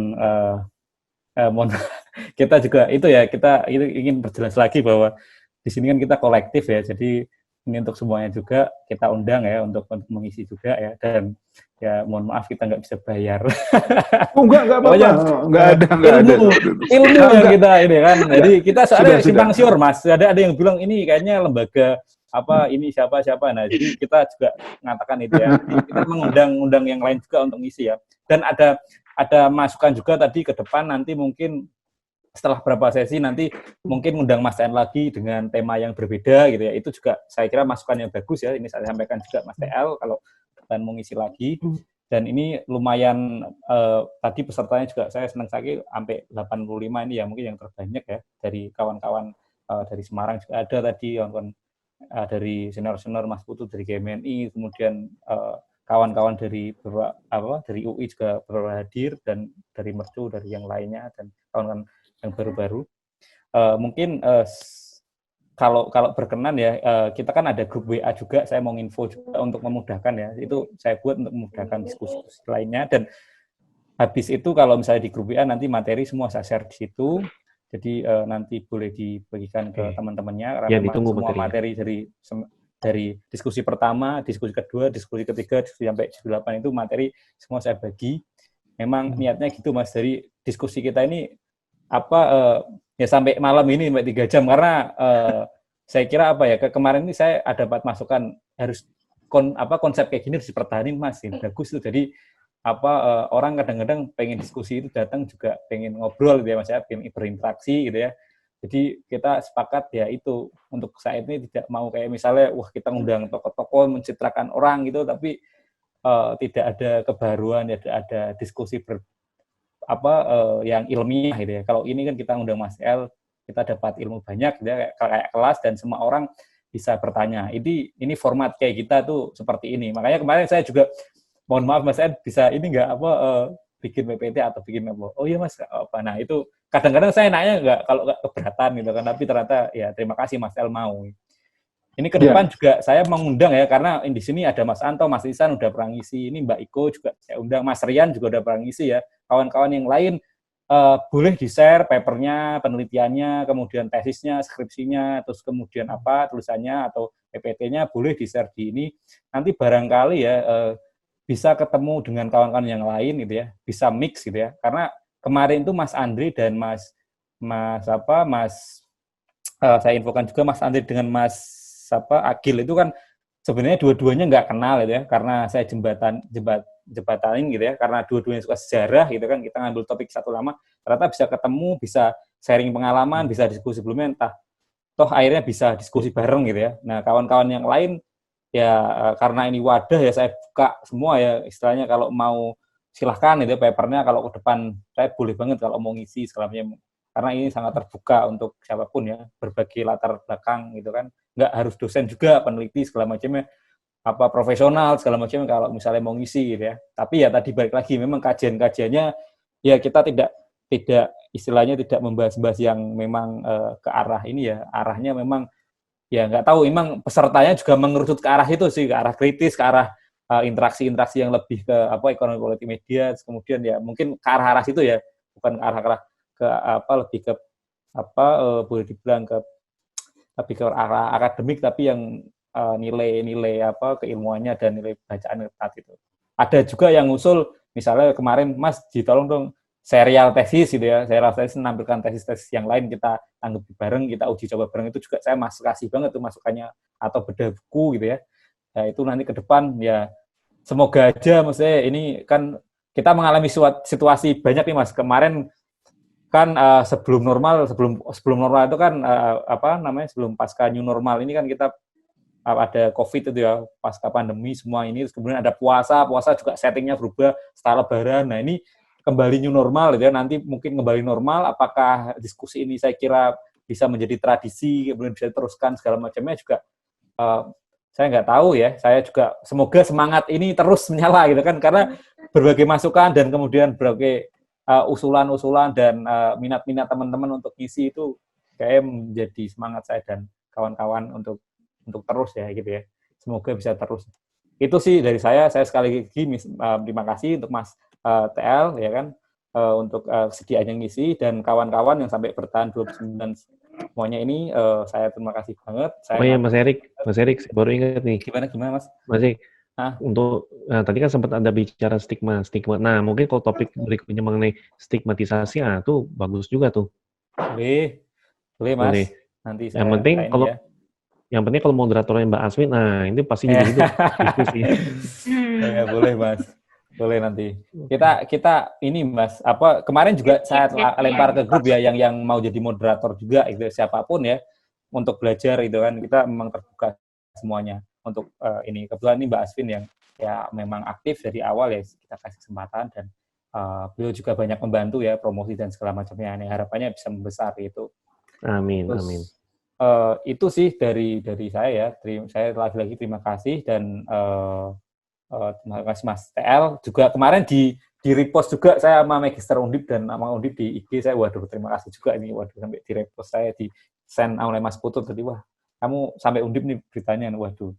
kita juga itu ya kita ingin berjelas lagi bahwa di sini kan kita kolektif ya. Jadi ini untuk semuanya juga kita undang ya untuk mengisi juga ya dan ya mohon maaf kita nggak bisa bayar. Oh enggak apa-apa. Enggak ada. Ilmu yang kita ini kan. Jadi kita soalnya simpang siur Mas. Ada yang bilang ini kayaknya lembaga ini siapa. Nah, jadi kita juga mengatakan itu ya. Jadi kita mengundang yang lain juga untuk ngisi ya. Dan ada masukan juga tadi ke depan nanti mungkin setelah berapa sesi nanti mungkin undang Mas TL lagi dengan tema yang berbeda gitu ya. Itu juga saya kira masukan yang bagus ya. Ini saya sampaikan juga Mas TL kalau dan mau ngisi lagi. Dan ini lumayan tadi pesertanya juga saya senang sekali sampai 85 ini ya mungkin yang terbanyak ya dari kawan-kawan dari Semarang juga ada tadi kawan-kawan dari senior Mas Putu dari GMNI, kemudian kawan-kawan dari dari UI juga hadir dan dari Mercu dari yang lainnya dan kawan-kawan yang baru-baru. Mungkin kalau berkenan ya kita kan ada grup WA juga, saya mau info juga untuk memudahkan ya, itu saya buat untuk memudahkan diskusi lainnya dan habis itu kalau misalnya di grup WA nanti materi semua saya share di situ, jadi nanti boleh dibagikan ke teman-temannya karena memang semua materi dari diskusi pertama, diskusi kedua, diskusi ketiga, diskusi sampai 8 itu materi semua saya bagi. Memang niatnya gitu Mas, dari diskusi kita ini ya sampai malam ini sampai 3 jam karena saya kira kemarin ini saya ada dapat masukan harus konsep kayak gini harus dipertahankan Mas, ini bagus tuh. Jadi orang kadang-kadang pengen diskusi itu datang juga pengen ngobrol gitu ya Mas ya, pengen berinteraksi gitu ya. Jadi kita sepakat ya itu untuk saat ini tidak mau kayak misalnya kita ngundang tokoh-tokoh mencitrakan orang gitu tapi tidak ada kebaruan, tidak ada diskusi yang ilmiah gitu ya. Kalau ini kan kita undang Mas El, kita dapat ilmu banyak gitu ya, kayak kelas dan semua orang bisa bertanya. Ini format kayak kita tuh seperti ini. Makanya kemarin saya juga mohon maaf Mas El bisa ini enggak bikin PPT atau bikin apa. Oh iya Mas, Nah, itu kadang-kadang saya nanya enggak kalau enggak keberatan gitu kan, tapi ternyata ya terima kasih Mas El mau. Ini ke depan juga saya mengundang ya, karena di sini ada Mas Anto, Mas Isan udah pernah ngisi, ini Mbak Iko juga saya undang, Mas Rian juga udah pernah ngisi ya. Kawan-kawan yang lain boleh di-share papernya, penelitiannya, kemudian tesisnya, skripsinya, terus kemudian tulisannya atau PPT-nya boleh di-share di ini. Nanti barangkali ya bisa ketemu dengan kawan-kawan yang lain gitu ya, bisa mix gitu ya. Karena kemarin itu Mas Andri dan saya infokan juga Mas Andri dengan Mas Agil itu kan sebenarnya dua-duanya nggak kenal gitu ya, karena saya jembatanin gitu ya, karena dua-duanya suka sejarah gitu kan, kita ngambil topik satu lama, ternyata bisa ketemu, bisa sharing pengalaman, bisa diskusi sebelumnya, toh akhirnya bisa diskusi bareng gitu ya. Nah kawan-kawan yang lain ya karena ini wadah ya saya buka semua ya istilahnya, kalau mau silahkan gitu ya, papernya kalau ke depan saya boleh banget kalau mau ngisi segalanya, karena ini sangat terbuka untuk siapapun ya, berbagai latar belakang gitu kan, nggak harus dosen juga, peneliti segala macamnya, profesional segala macamnya kalau misalnya mau ngisi gitu ya. Tapi ya tadi balik lagi memang kajian-kajiannya ya kita tidak istilahnya tidak membahas-bahas yang memang ke arah ini ya, arahnya memang ya nggak tahu, memang pesertanya juga mengerucut ke arah itu sih, ke arah kritis, ke arah interaksi-interaksi yang lebih ke ekonomi politik media, kemudian ya mungkin ke arah situ ya, bukan ke arah lebih ke boleh dibilang lebih ke arah akademik, tapi yang nilai-nilai keilmuannya dan nilai bacaan itu. Ada juga yang usul misalnya kemarin Mas ditolong dong serial tesis gitu ya, serial tesis menampilkan tesis-tesis yang lain, kita tanggapi bareng, kita uji coba bareng, itu juga saya kasih banget tuh masukannya, atau bedah buku gitu ya. Nah, itu nanti ke depan ya semoga aja maksudnya ini kan kita mengalami situasi banyak nih Mas. Kemarin kan sebelum normal itu kan sebelum pasca new normal ini kan kita ada COVID itu ya, pasca pandemi semua ini, terus kemudian ada puasa juga settingnya berubah setelah Lebaran. Nah ini kembali new normal gitu ya, nanti mungkin kembali normal, apakah diskusi ini saya kira bisa menjadi tradisi, kemudian bisa diteruskan segala macamnya juga, saya nggak tahu ya, saya juga semoga semangat ini terus menyala gitu kan, karena berbagai masukan dan kemudian berbagai usulan-usulan dan minat-minat teman-teman untuk ngisi itu kayak menjadi semangat saya dan kawan-kawan untuk terus ya gitu ya, semoga bisa terus. Itu sih dari saya sekali lagi terima kasih untuk Mas TL ya kan, untuk sedianya ngisi, dan kawan-kawan yang sampai bertahan 29 semuanya ini, saya terima kasih banget. Mas Erik, saya baru ingat nih. Gimana Mas? Mas Erik, tadi kan sempat Anda bicara stigma. Nah, mungkin kalau topik berikutnya mengenai stigmatisasi, itu bagus juga tuh. Boleh Mas. Boleh. Nanti saya yang penting kalau moderatornya Mbak Aswin, nah ini pasti jadi diskusi. Ya, boleh Mas. Boleh nanti. Kita ini Mas, kemarin juga saya lempar ke grup ya yang mau jadi moderator juga itu siapapun ya, untuk belajar itu kan, kita memang terbuka semuanya untuk ini. Kebetulan ini Mbak Aswin yang ya memang aktif dari awal ya, kita kasih kesempatan, dan beliau juga banyak membantu ya promosi dan segala macamnya. Harapannya bisa membesar itu. Amin. Terus, amin. Itu sih dari saya ya. Saya lagi-lagi terima kasih, dan terima kasih Mas TL juga kemarin di repost juga saya sama Magister Undip dan sama Undip di IG saya. Waduh, terima kasih juga ini, sampai di repost, saya di send oleh Mas Putu tadi. Wah, kamu sampai Undip nih beritanya. Waduh,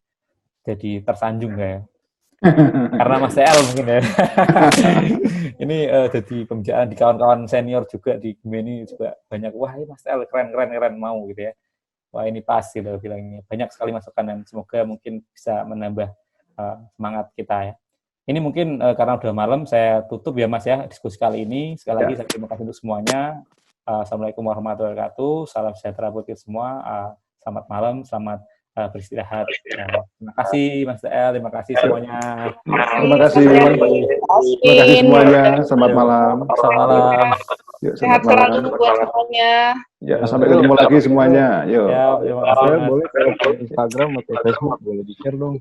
jadi tersanjung ya karena Mas TL mungkin ya. Ini jadi pembicaraan di kawan-kawan senior juga di Gemini juga banyak, wah ini Mas TL keren mau gitu ya. Wah ini pas gitu bilangnya, banyak sekali masukan, dan semoga mungkin bisa menambah semangat kita ya. Ini mungkin karena udah malam, saya tutup ya Mas ya diskusi kali ini. Sekali lagi saya terima kasih untuk semuanya. Assalamualaikum warahmatullahi wabarakatuh. Salam sejahtera buat kita semua. Selamat malam, selamat beristirahat. Terima kasih Mas TL, terima kasih semuanya. Terima kasih semuanya. Selamat malam. Selamat malam. Yuk, Sehat selalu buat semuanya. Ya, sampai ketemu lagi semuanya. Yuk. Ya, terima kasih. Boleh kalau Instagram atau Facebook boleh di-share dong.